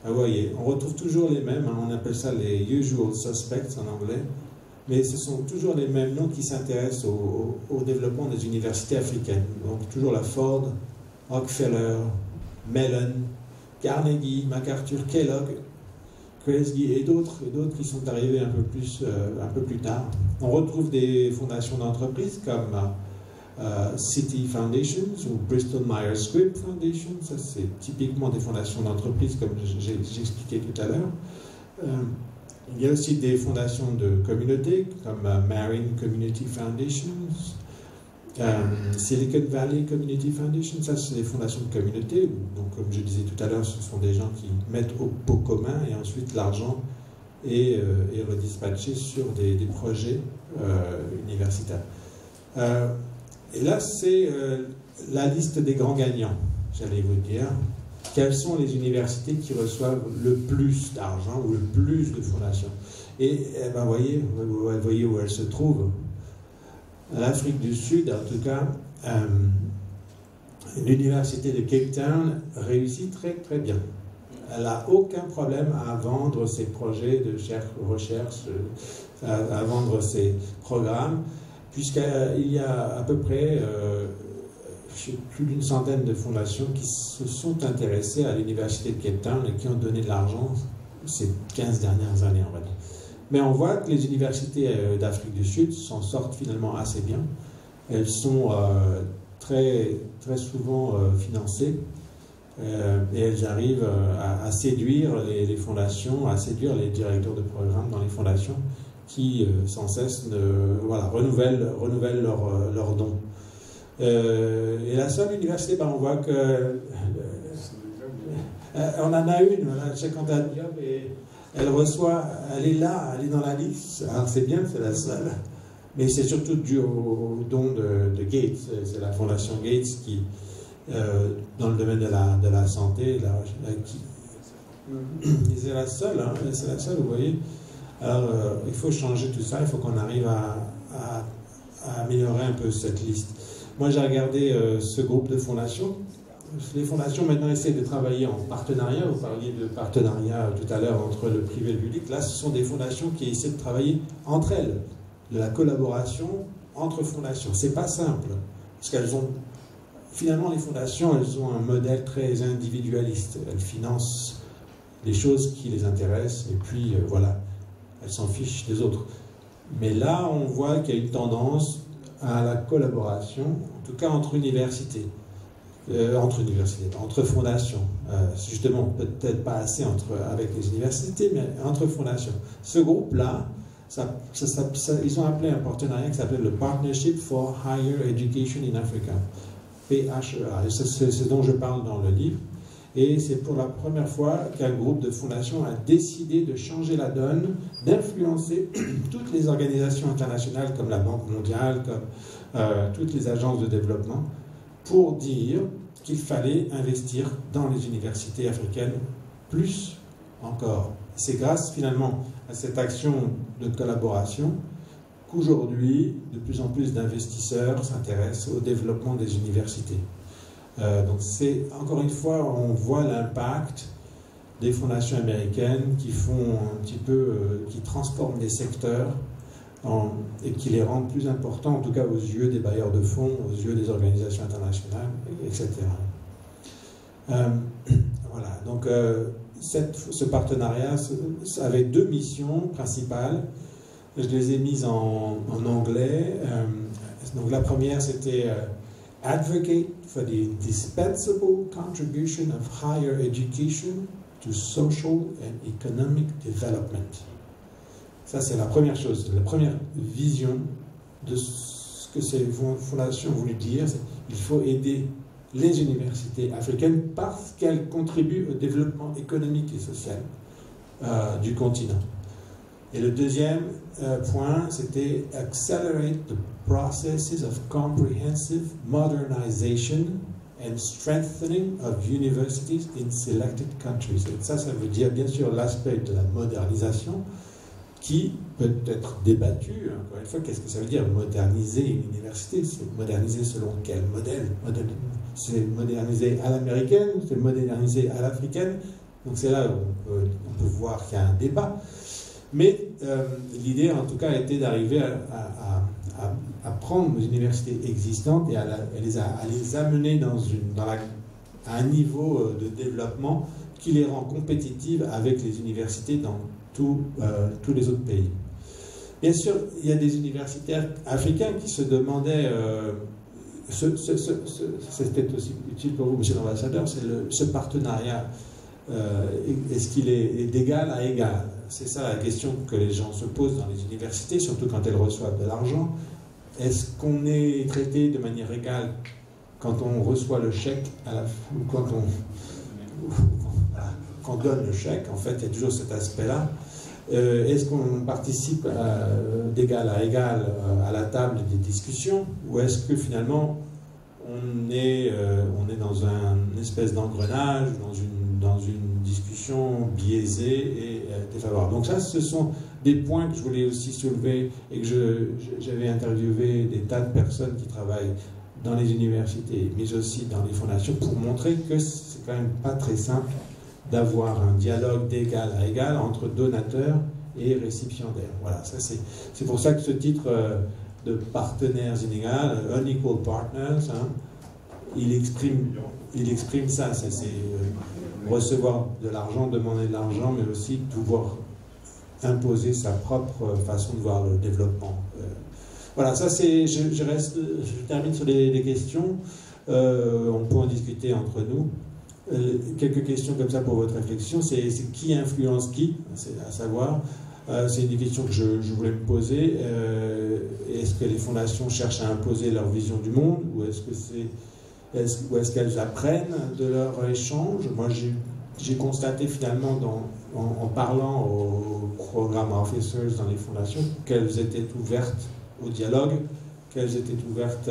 Vous voyez, on retrouve toujours les mêmes, hein, on appelle ça les usual suspects en anglais, mais ce sont toujours les mêmes noms qui s'intéressent au développement des universités africaines. Donc toujours la Ford, Rockefeller, Mellon, Carnegie, MacArthur, Kellogg, Kresge et d'autres qui sont arrivés un peu plus tard. On retrouve des fondations d'entreprises comme Citi Foundations ou Bristol Myers Squibb Foundation. Ça, c'est typiquement des fondations d'entreprises comme j'ai expliqué tout à l'heure. Il y a aussi des fondations de communautés comme Marine Community Foundations, Silicon Valley Community Foundation. Ça, c'est des fondations de communautés. Donc, comme je disais tout à l'heure, ce sont des gens qui mettent au pot commun et ensuite l'argent est redispatché sur des projets universitaires. Et là, c'est la liste des grands gagnants, j'allais vous dire. Quelles sont les universités qui reçoivent le plus d'argent ou le plus de fondations? Et ben, vous voyez où elles se trouvent. L'Afrique du Sud, en tout cas, l'université de Cape Town réussit très très bien. Elle n'a aucun problème à vendre ses projets de recherche, à vendre ses programmes, puisqu'il y a à peu près plus d'une centaine de fondations qui se sont intéressées à l'université de Cape Town et qui ont donné de l'argent ces 15 dernières années, on va dire. Mais on voit que les universités d'Afrique du Sud s'en sortent finalement assez bien. Elles sont très, très souvent financées. Et elles arrivent à séduire les fondations, à séduire les directeurs de programme dans les fondations qui, sans cesse, renouvellent leurs dons. Et la seule université, on voit que... on en a une, la Cheikh Anta Diop, et elle reçoit, elle est là, elle est dans la liste. Alors c'est bien, c'est la seule. Mais c'est surtout dû au don de Gates. C'est la fondation Gates qui, dans le domaine de la santé, c'est la seule, hein, c'est la seule, vous voyez. Alors il faut changer tout ça, il faut qu'on arrive à améliorer un peu cette liste. Moi j'ai regardé ce groupe de fondations. Les fondations maintenant essaient de travailler en partenariat. Vous parliez de partenariat tout à l'heure entre le privé et le public. Là, ce sont des fondations qui essaient de travailler entre elles, de la collaboration entre fondations. C'est pas simple, parce qu'elles ont, finalement, les fondations, elles ont un modèle très individualiste. Elles financent les choses qui les intéressent, et puis voilà, elles s'en fichent des autres. Mais là, on voit qu'il y a une tendance à la collaboration, en tout cas entre universités. Entre fondations, justement, peut-être pas assez avec les universités, mais entre fondations. Ce groupe-là, ils ont appelé un partenariat qui s'appelle le Partnership for Higher Education in Africa, PHEA, c'est ce dont je parle dans le livre, et c'est pour la première fois qu'un groupe de fondations a décidé de changer la donne, d'influencer toutes les organisations internationales comme la Banque mondiale, comme toutes les agences de développement, pour dire qu'il fallait investir dans les universités africaines plus encore. C'est grâce finalement à cette action de collaboration qu'aujourd'hui, de plus en plus d'investisseurs s'intéressent au développement des universités. Donc c'est, encore une fois, on voit l'impact des fondations américaines qui font un petit peu, qui transforment les secteurs et qui les rendent plus importants, en tout cas aux yeux des bailleurs de fonds, aux yeux des organisations internationales, etc. Voilà, donc ce partenariat avait deux missions principales. Je les ai mises en anglais. Donc la première, c'était Advocate for the indispensable contribution of higher education to social and economic development. Ça, c'est la première chose, la première vision de ce que ces fondations ont voulu dire. Il faut aider les universités africaines parce qu'elles contribuent au développement économique et social du continent. Et le deuxième point, c'était Accelerate the processes of comprehensive modernization and strengthening of universities in selected countries. Et ça veut dire bien sûr l'aspect de la modernisation, qui peut être débattu. Encore une fois, qu'est-ce que ça veut dire moderniser une université? C'est moderniser selon quel modèle? C'est moderniser à l'américaine, c'est moderniser à l'africaine. Donc c'est là où on peut voir qu'il y a un débat. Mais l'idée, en tout cas, était d'arriver à prendre nos universités existantes et à les amener à un niveau de développement qui les rend compétitives avec les universités dans tous les autres pays. Bien sûr, il y a des universitaires africains qui se demandaient, c'est peut-être aussi utile pour vous, monsieur l'ambassadeur, c'est ce partenariat, est-ce qu'il est d'égal à égal? C'est ça la question que les gens se posent dans les universités, surtout quand elles reçoivent de l'argent. Est-ce qu'on est traité de manière égale quand on reçoit le chèque ou quand on donne le chèque? En fait, il y a toujours cet aspect-là. Est-ce qu'on participe d'égal à égal à la table des discussions, ou est-ce que finalement on est dans une espèce d'engrenage, dans une discussion biaisée et défavorable? Donc ça, ce sont des points que je voulais aussi soulever, et que j'avais interviewé des tas de personnes qui travaillent dans les universités, mais aussi dans les fondations, pour montrer que c'est quand même pas très simple d'avoir un dialogue d'égal à égal entre donateurs et récipiendaires. Voilà, ça c'est pour ça que ce titre de partenaires inégaux, unequal partners, hein, il exprime ça, c'est recevoir de l'argent, demander de l'argent, mais aussi pouvoir imposer sa propre façon de voir le développement. Voilà, ça c'est, je termine sur les questions, on peut en discuter entre nous. quelques questions comme ça pour votre réflexion. C'est qui influence qui, à savoir. C'est une des questions que je voulais me poser. Est-ce que les fondations cherchent à imposer leur vision du monde, ou est-ce qu'elles apprennent de leur échange? Moi, j'ai constaté finalement en parlant aux programme officers dans les fondations qu'elles étaient ouvertes au dialogue, qu'elles étaient ouvertes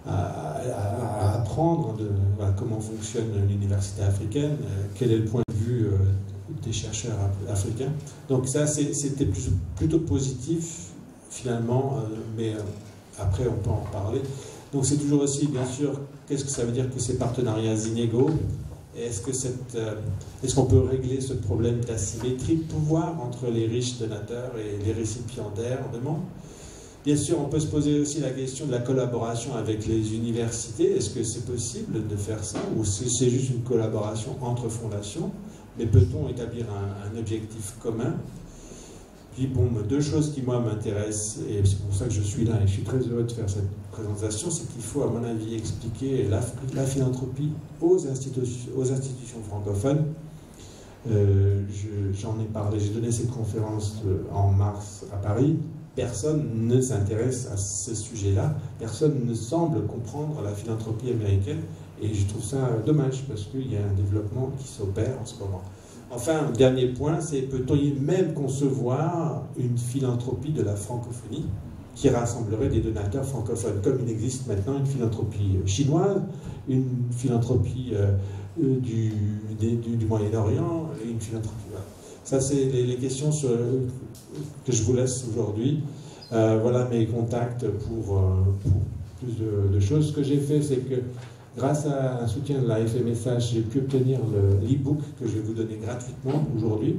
à apprendre comment fonctionne l'université africaine, quel est le point de vue des chercheurs africains. Donc ça, c'était plutôt positif finalement, mais après on peut en parler. Donc c'est toujours aussi, bien sûr, qu'est-ce que ça veut dire que ces partenariats inégaux? Est-ce qu'on peut régler ce problème d'asymétrie de pouvoir entre les riches donateurs et les récipiendaires en demande? Bien sûr, on peut se poser aussi la question de la collaboration avec les universités. Est-ce que c'est possible de faire ça, ou c'est juste une collaboration entre fondations? Mais peut-on établir un objectif commun? Puis bon, deux choses qui moi m'intéressent, et c'est pour ça que je suis là et je suis très heureux de faire cette présentation, c'est qu'il faut à mon avis expliquer la philanthropie aux institutions francophones. J'en ai parlé, j'ai donné cette conférence en mars à Paris. Personne ne s'intéresse à ce sujet-là, personne ne semble comprendre la philanthropie américaine, et je trouve ça dommage parce qu'il y a un développement qui s'opère en ce moment. Enfin, un dernier point, c'est peut-on même concevoir une philanthropie de la francophonie qui rassemblerait des donateurs francophones, comme il existe maintenant une philanthropie chinoise, une philanthropie du Moyen-Orient, et une philanthropie... Ça, c'est les questions que je vous laisse aujourd'hui. Voilà mes contacts pour plus de choses. Ce que j'ai fait, c'est que grâce à un soutien de la FMSH, j'ai pu obtenir l'e-book que je vais vous donner gratuitement aujourd'hui.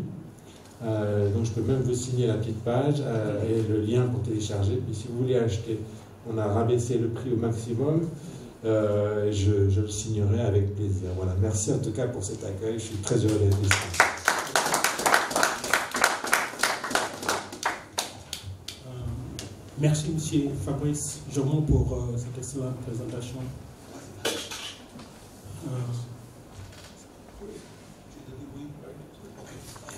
Donc je peux même vous signer la petite page et le lien pour télécharger. Puis si vous voulez acheter, on a rabaissé le prix au maximum. Je le signerai avec plaisir. Voilà. Merci en tout cas pour cet accueil. Je suis très heureux d'être ici. Merci, M. Fabrice Jomon, pour cette excellente présentation.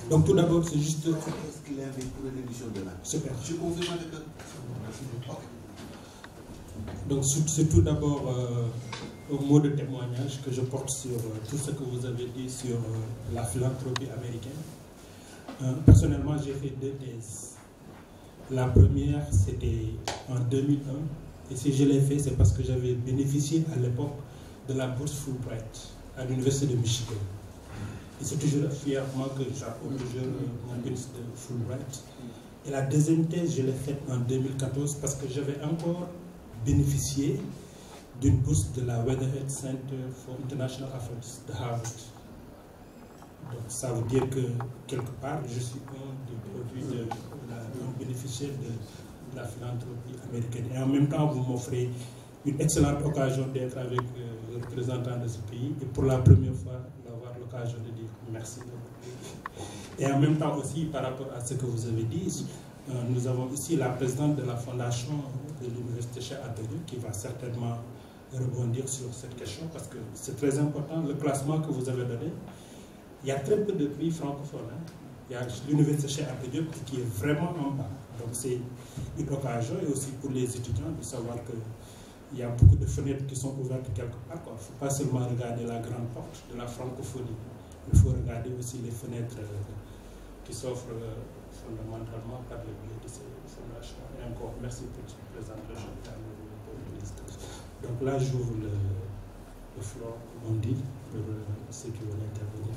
Donc tout d'abord, c'est juste... Est-ce qu'il invite pour l'émission demain? Super. Je confirme avec Donc c'est tout d'abord un mot de témoignage que je porte sur tout ce que vous avez dit sur la philanthropie américaine. Personnellement, j'ai fait 2 thèses. La première, c'était en 2001. Et si je l'ai fait, c'est parce que j'avais bénéficié à l'époque de la bourse Fulbright à l'Université de Michigan. Et c'est toujours fièrement que j'approuve toujours mon bourse de Fulbright. Et la deuxième thèse, je l'ai faite en 2014 parce que j'avais encore bénéficié d'une bourse de la Weatherhead Center for International Affairs de Harvard. Donc ça veut dire que quelque part, je suis un des produits un bénéficiaire de la philanthropie américaine. Et en même temps, vous m'offrez une excellente occasion d'être avec le représentant de ce pays et pour la première fois d'avoir l'occasion de dire merci. Et en même temps aussi, par rapport à ce que vous avez dit, nous avons ici la présidente de la fondation de l'Université Cheikh Anta Diop qui va certainement rebondir sur cette question parce que c'est très important, le classement que vous avez donné. Il y a très peu de pays francophones. Hein. Il y a l'Université Cheikh Anta Diop qui est vraiment en bas. Donc c'est une occasion et aussi pour les étudiants de savoir qu'il y a beaucoup de fenêtres qui sont ouvertes quelque part. Il ne faut pas seulement regarder la grande porte de la francophonie. Il faut regarder aussi les fenêtres qui s'offrent fondamentalement par le biais de ces fondations. Et encore, merci pour cette présentation. Donc là, j'ouvre le floor, on dit, pour ceux qui veulent intervenir.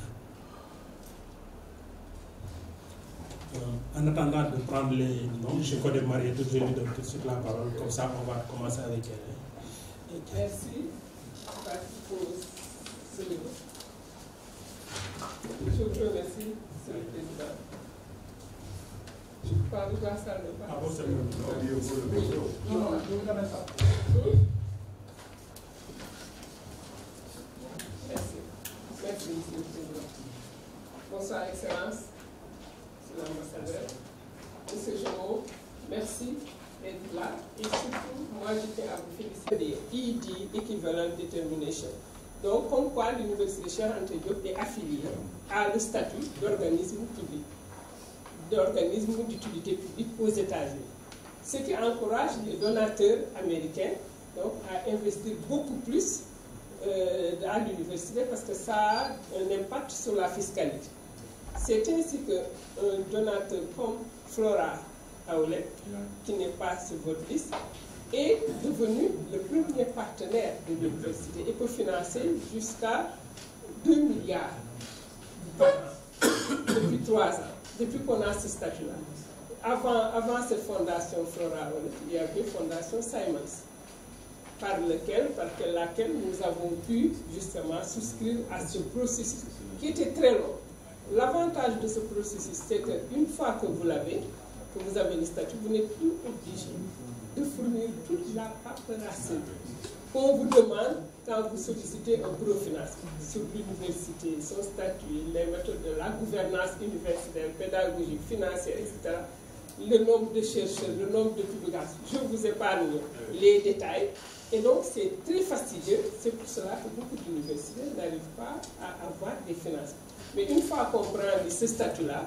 En attendant de prendre les noms, je connais Mariette, je lui donne tout de suite la parole, comme ça on va commencer avec elle. Merci pour ce débat. Je vous remercie, Monsieur le Président. Je parle de la salle de parole. Ah bon, c'est bon. Non, je vous ramène pas. Merci. Merci, Monsieur le Président. Bonsoir, Excellence. L'ambassadeur, M. Jomon, merci d'être là. Et surtout, moi, je tiens à vous féliciter des ED, Equivalent Determination. Donc, comme quoi l'Université Cheikh Anta Diop est affiliée à le statut d'organisme public, d'organisme d'utilité publique aux États-Unis. Ce qui encourage les donateurs américains donc, à investir beaucoup plus à l'université parce que ça a un impact sur la fiscalité. C'est ainsi qu'un donateur comme Flora Aoulet, qui n'est pas sur votre liste, est devenu le premier partenaire de l'université et peut financer jusqu'à 2 milliards par an depuis 3 ans, depuis qu'on a ce statut-là. Avant cette fondation Flora Aoulet, il y avait Fondation Simons, par laquelle nous avons pu justement souscrire à ce processus qui était très long. L'avantage de ce processus, c'est qu'une fois que vous l'avez, que vous avez le statut, vous n'êtes plus obligé de fournir toute la paperasse qu'on vous demande quand vous sollicitez un profinancement sur l'université, son statut, les méthodes de la gouvernance universitaire, pédagogique, financière, etc. Le nombre de chercheurs, le nombre de publications. Je vous épargne les détails. Et donc, c'est très fastidieux. C'est pour cela que beaucoup d'universités n'arrivent pas à avoir des financements. Mais une fois qu'on prend ce statut-là,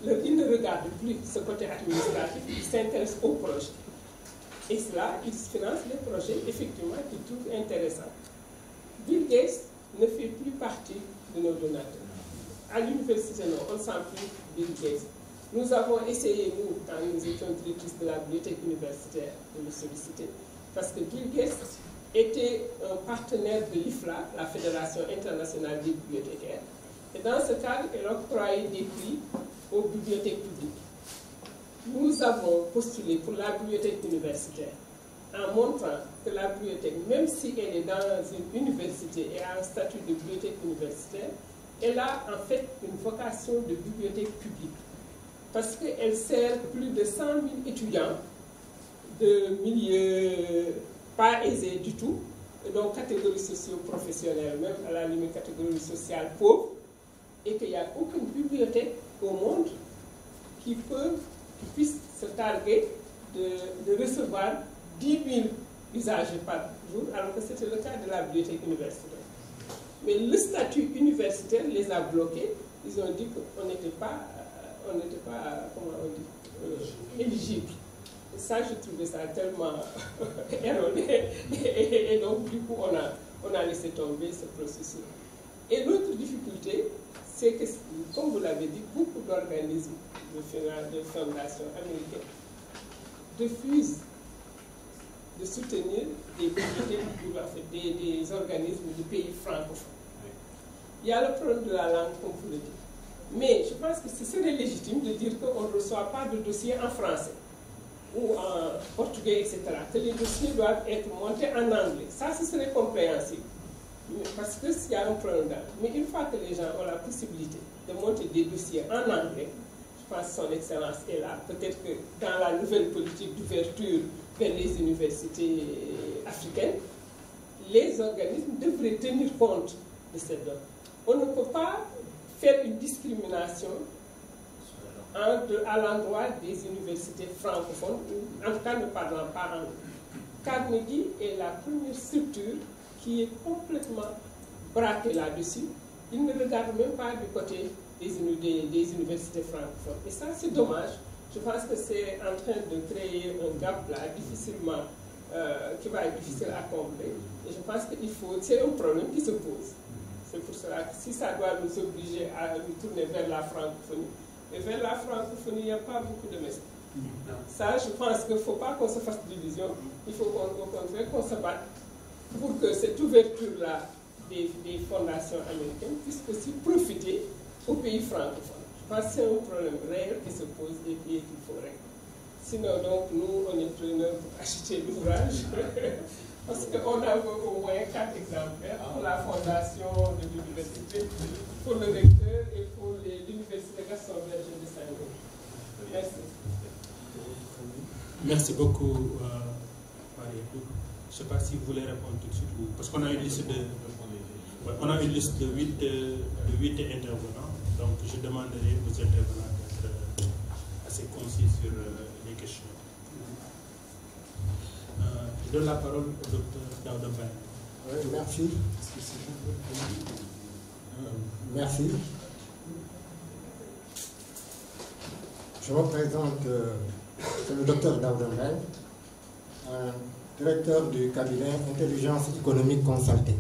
ils ne regardent plus ce côté administratif, ils s'intéressent au projet. Et cela, ils financent les projets, effectivement, qu'ils trouvent intéressants. Bill Gates ne fait plus partie de nos donateurs. À l'université, non, on ne sent plus Bill Gates. Nous avons essayé, nous, quand nous étions directrices de la bibliothèque universitaire, de le solliciter, parce que Bill Gates était un partenaire de l'IFLA, la Fédération internationale des bibliothécaires. Et dans ce cadre, elle octroyait des prix aux bibliothèques publiques. Nous avons postulé pour la bibliothèque universitaire en montrant que la bibliothèque, même si elle est dans une université et a un statut de bibliothèque universitaire, elle a en fait une vocation de bibliothèque publique. Parce qu'elle sert plus de 100 000 étudiants de milieux pas aisés du tout, donc catégories socio-professionnelles, même à la limite catégorie sociale pauvre, et qu'il n'y a aucune bibliothèque au monde qui puisse se targuer de recevoir 10 000 usagers par jour, alors que c'était le cas de la bibliothèque universitaire. Mais le statut universitaire les a bloqués. Ils ont dit qu'on n'était pas, comment on dit, éligible. Et ça, je trouvais ça tellement erroné. Et donc, du coup, on a laissé tomber ce processus. Et l'autre difficulté, c'est que, comme vous l'avez dit, beaucoup d'organismes de fondations américaines refusent de soutenir des organismes de pays francophones. Il y a le problème de la langue, comme vous le dites. Mais je pense que ce serait légitime de dire qu'on ne reçoit pas de dossier en français ou en portugais, etc. Que les dossiers doivent être montés en anglais. Ça, ce serait compréhensible. Parce que s'il y a un problème là. Mais une fois que les gens ont la possibilité de monter des dossiers en anglais, je pense que son excellence est là. Peut-être que dans la nouvelle politique d'ouverture vers les universités africaines, les organismes devraient tenir compte de cette donne. On ne peut pas faire une discrimination à l'endroit des universités francophones, en tout cas ne parlant pas anglais. Carnegie est la première structure qui est complètement braquée là-dessus. Il ne regarde même pas du côté des universités francophones. Et ça, c'est dommage. Je pense que c'est en train de créer un gap là, difficilement, qui va être difficile à combler. Et je pense qu'il faut, c'est un problème qui se pose. C'est pour cela que si ça doit nous obliger à nous tourner vers la francophonie, et vers la francophonie, il n'y a pas beaucoup de messages. Ça, je pense qu'il ne faut pas qu'on se fasse d'illusions. Il faut qu'on se batte pour que cette ouverture-là des fondations américaines puisse aussi profiter aux pays francophones. Je pense que c'est un problème réel qui se pose et qu'il faut régler. Sinon, donc, nous, on est preneurs pour acheter l'ouvrage. Parce qu'on a au moins 4 exemplaires pour la fondation de l'université, pour le recteur et pour l'université Gaston Berger de Saint-Louis. Merci. Merci beaucoup, Marie. Je ne sais pas si vous voulez répondre tout de suite, parce qu'on a une liste de 8 intervenants, donc je demanderai aux intervenants d'être assez concis sur les questions. Je donne la parole au docteur Daouda Baye. Oui, merci. Merci. Je me présente, c'est le docteur Daudenberg, directeur du cabinet Intelligence économique consultée.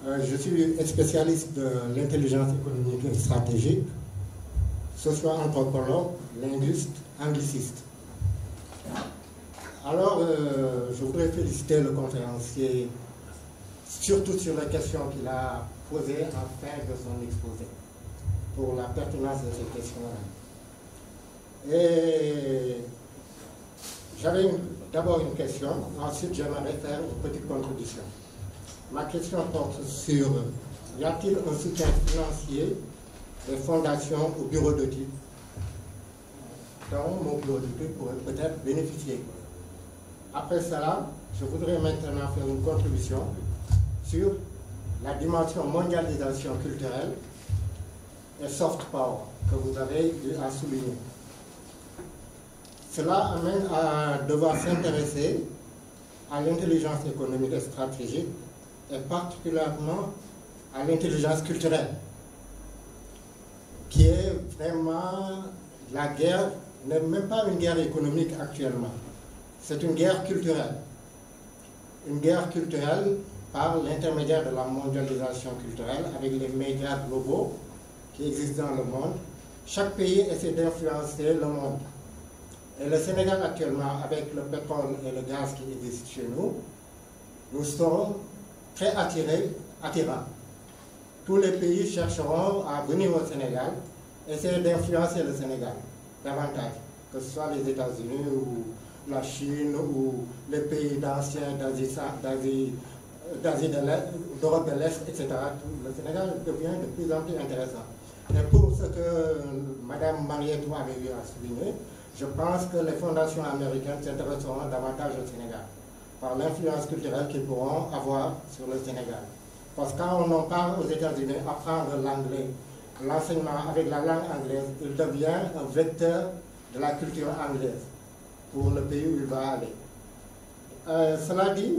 Je suis spécialiste de l'intelligence économique et stratégique, socio-anthropologue, linguiste, angliciste. Alors, je voudrais féliciter le conférencier, surtout sur les questions qu'il a posées en fin de son exposé, pour la pertinence de ces questions-là. Et j'avais d'abord une question, ensuite j'aimerais faire une petite contribution. Ma question porte sur, y a-t-il un soutien financier des fondations au bureau d'études dont mon bureau d'études pourrait peut-être bénéficier? Après cela, je voudrais maintenant faire une contribution sur la dimension mondialisation culturelle et soft power que vous avez eu à souligner. Cela amène à devoir s'intéresser à l'intelligence économique et stratégique et particulièrement à l'intelligence culturelle, qui est vraiment la guerre, n'est même pas une guerre économique actuellement, c'est une guerre culturelle. Une guerre culturelle par l'intermédiaire de la mondialisation culturelle avec les médias globaux qui existent dans le monde. Chaque pays essaie d'influencer le monde. Et le Sénégal actuellement, avec le pétrole et le gaz qui existent chez nous, nous serons très attirants. Tous les pays chercheront à venir au Sénégal, essayer d'influencer le Sénégal davantage, que ce soit les États-Unis ou la Chine ou les pays d'Asie d'Europe de l'Est, etc. Le Sénégal devient de plus en plus intéressant. Et pour ce que Mme Mariette avait eu à souligner, je pense que les fondations américaines s'intéresseront davantage au Sénégal, par l'influence culturelle qu'ils pourront avoir sur le Sénégal. Parce que quand on en parle aux États-Unis, apprendre l'anglais, l'enseignement avec la langue anglaise, il devient un vecteur de la culture anglaise pour le pays où il va aller. Cela dit,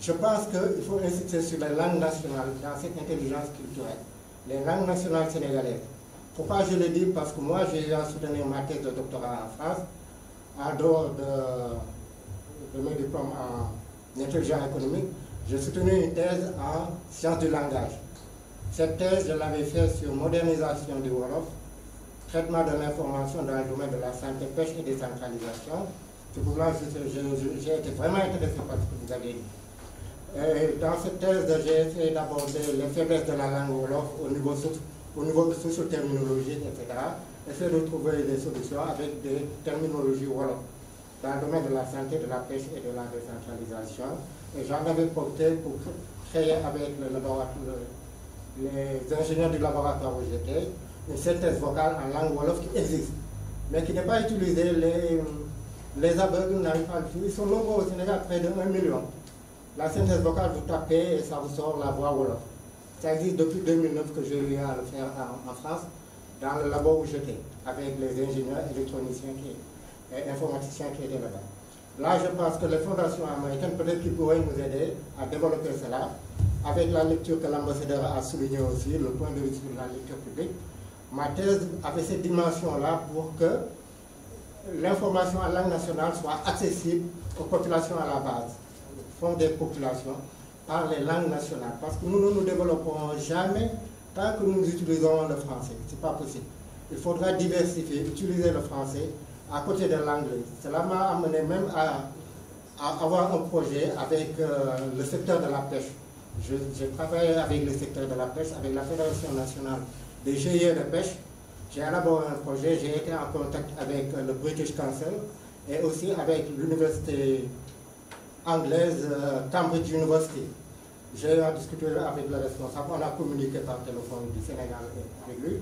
je pense qu'il faut insister sur les langues nationales dans cette intelligence culturelle, les langues nationales sénégalaises. Pourquoi je le dis? Parce que moi, j'ai eu à soutenir ma thèse de doctorat en France, en dehors de mes diplômes en intelligence économique. J'ai soutenu une thèse en sciences du langage. Cette thèse, je l'avais faite sur modernisation du Wolof, traitement de l'information dans le domaine de la santé, pêche et décentralisation. C'est pour cela que j'ai été vraiment intéressé par ce que vous avez dit. Et dans cette thèse, j'ai essayé d'aborder les faiblesses de la langue Wolof au niveau de socio-terminologique, etc. Essayer de trouver des solutions avec des terminologies Wolof dans le domaine de la santé, de la pêche et de la décentralisation. Et j'en avais porté pour créer avec les ingénieurs du laboratoire où j'étais une synthèse vocale en langue Wolof qui existe, mais qui n'est pas utilisée. Les aveugles n'arrivent pas à l'utiliser. Ils sont nombreux au Sénégal, près de 1 million. La synthèse vocale, vous tapez et ça vous sort la voix Wolof. Ça existe depuis 2009 que j'ai eu à le faire en France, dans le labo où j'étais, avec les ingénieurs électroniciens et informaticiens qui étaient là-bas. Là, je pense que les fondations américaines, peut-être qu'ils pourraient nous aider à développer cela, avec la lecture que l'ambassadeur a souligné aussi, le point de vue sur la lecture publique. Ma thèse avait cette dimension-là pour que l'information en langue nationale soit accessible aux populations à la base, au fond des populations, par les langues nationales. Parce que nous ne nous développerons jamais tant que nous utilisons le français. Ce n'est pas possible. Il faudra diversifier, utiliser le français à côté de l'anglais. Cela m'a amené même à avoir un projet avec le secteur de la pêche. J'ai travaillé avec le secteur de la pêche, avec la Fédération nationale des GIE de pêche. J'ai élaboré un projet, j'ai été en contact avec le British Council et aussi avec l'université anglaise Cambridge University. J'ai discuté avec le responsable, on a communiqué par téléphone du Sénégal avec lui.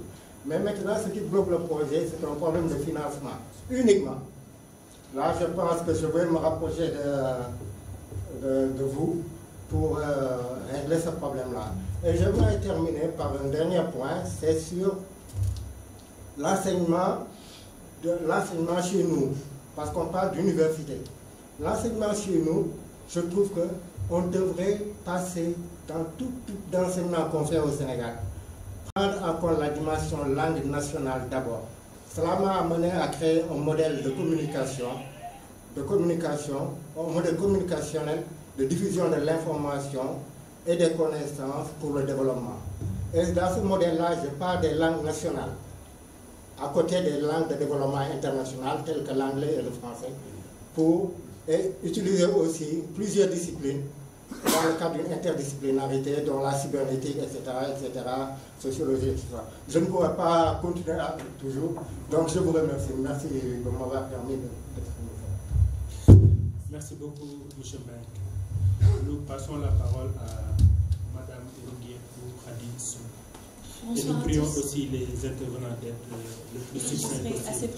Mais maintenant, ce qui bloque le projet, c'est un problème de financement, uniquement. Là, je pense que je vais me rapprocher de vous pour régler ce problème-là. Et je voudrais terminer par un dernier point, c'est sur l'enseignement chez nous, parce qu'on parle d'université. L'enseignement chez nous, je trouve que on devrait passer dans tout l'enseignement qu'on fait au Sénégal, prendre en compte la dimension langue nationale d'abord. Cela m'a amené à créer un modèle de communication, un modèle communicationnel de diffusion de l'information et des connaissances pour le développement. Et dans ce modèle-là, je parle des langues nationales, à côté des langues de développement international, telles que l'anglais et le français, pour utiliser aussi plusieurs disciplines dans le cadre d'une interdisciplinarité, dont la cybernétique, etc., sociologie, etc. Je ne pourrais pas continuer toujours, donc je vous remercie. Merci de m'avoir permis d'exprimer ça. Merci beaucoup, M. Mbengue. Nous passons la parole à Mme Roguier pour Khady Sow. Et nous prions aussi les intervenants d'être le plus succinct possible.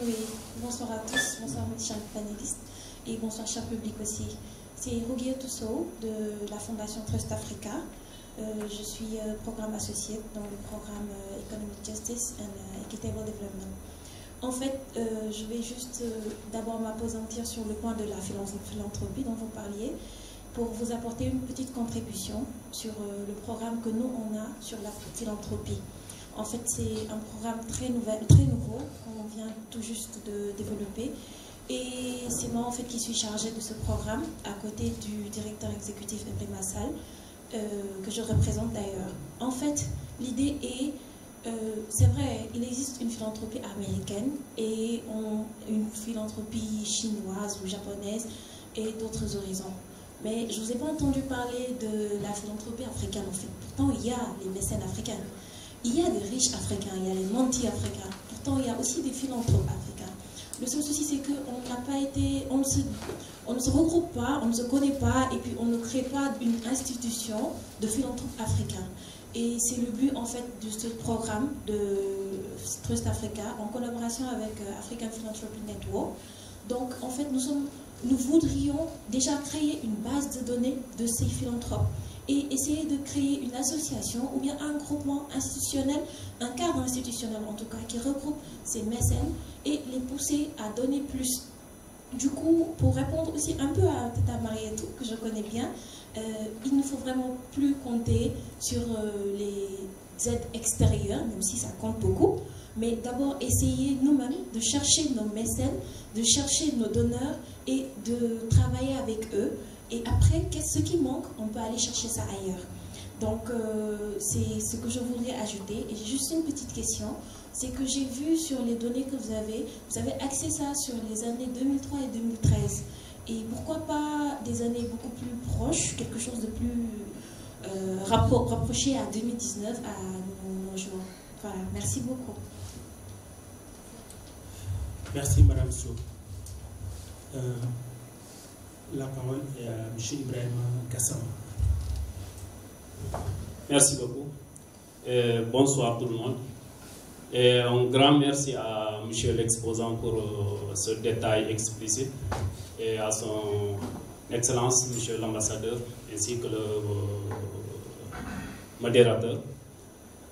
Oui, bonsoir à tous, bonsoir mes chers panélistes et bonsoir cher public aussi. C'est Roguier Sow de la Fondation Trust Africa. Je suis programme associé dans le programme Economic Justice and Equitable Development. En fait, je vais juste d'abord m'appesantir sur le point de la philanthropie dont vous parliez, pour vous apporter une petite contribution sur le programme que nous on a sur la philanthropie. En fait, c'est un programme très nouveau qu'on vient tout juste de développer. Et c'est moi en fait qui suis chargée de ce programme à côté du directeur exécutif Ibrahima Massal, que je représente d'ailleurs. En fait, l'idée est, c'est vrai, il existe une philanthropie américaine et une philanthropie chinoise ou japonaise et d'autres horizons. Mais je ne vous ai pas entendu parler de la philanthropie africaine en fait. Pourtant, il y a les mécènes africains, il y a des riches africains, il y a les nantis africains. Pourtant, il y a aussi des philanthropes africains. Le seul souci, c'est qu'on n'a pas été, on ne se regroupe pas, on ne se connaît pas, et puis on ne crée pas une institution de philanthropes africains. Et c'est le but en fait de ce programme de Trust Africa en collaboration avec African Philanthropy Network. Donc en fait, nous voudrions déjà créer une base de données de ces philanthropes et essayer de créer une association ou bien un groupement institutionnel, un cadre institutionnel en tout cas, qui regroupe ces mécènes et les pousser à donner plus. Du coup, pour répondre aussi un peu à Tata Marietou, que je connais bien, il ne faut vraiment plus compter sur les aides extérieures, même si ça compte beaucoup, mais d'abord essayer nous-mêmes de chercher nos mécènes, de chercher nos donneurs et de travailler avec eux. Et après, ce qui manque, on peut aller chercher ça ailleurs. Donc, c'est ce que je voudrais ajouter. Et j'ai juste une petite question. C'est que j'ai vu sur les données que vous avez axé ça sur les années 2003 et 2013. Et pourquoi pas des années beaucoup plus proches, quelque chose de plus rapproché à 2019, à nos jours. Voilà, merci beaucoup. Merci Madame Sow. La parole est à M. Ibrahima Gassama. Merci beaucoup. Bonsoir tout le monde. Et un grand merci à M. l'exposant pour ce détail explicite et à son Excellence, M. l'ambassadeur, ainsi que le modérateur.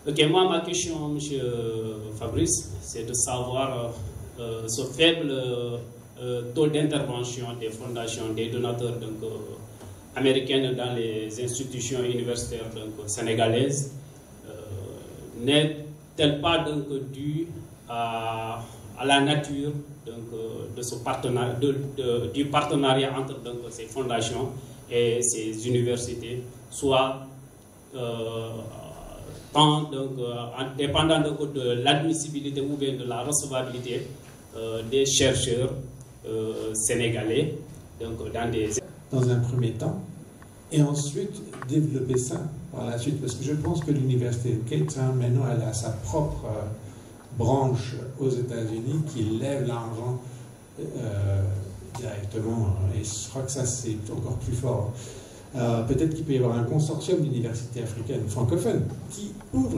Ok, moi, ma question, M. Fabrice, c'est de savoir ce faible taux d'intervention des fondations, des donateurs américaines dans les institutions universitaires sénégalaises n'est-elle pas due à la nature de ce du partenariat entre ces fondations et ces universités, soit dépendant de l'admissibilité ou bien de la recevabilité des chercheurs sénégalais dans un premier temps, et ensuite développer ça par la suite, parce que je pense que l'université de Cape Town maintenant elle a sa propre branche aux États-Unis qui lève l'argent directement, et je crois que ça c'est encore plus fort. Peut-être qu'il peut y avoir un consortium d'universités africaines francophones qui ouvre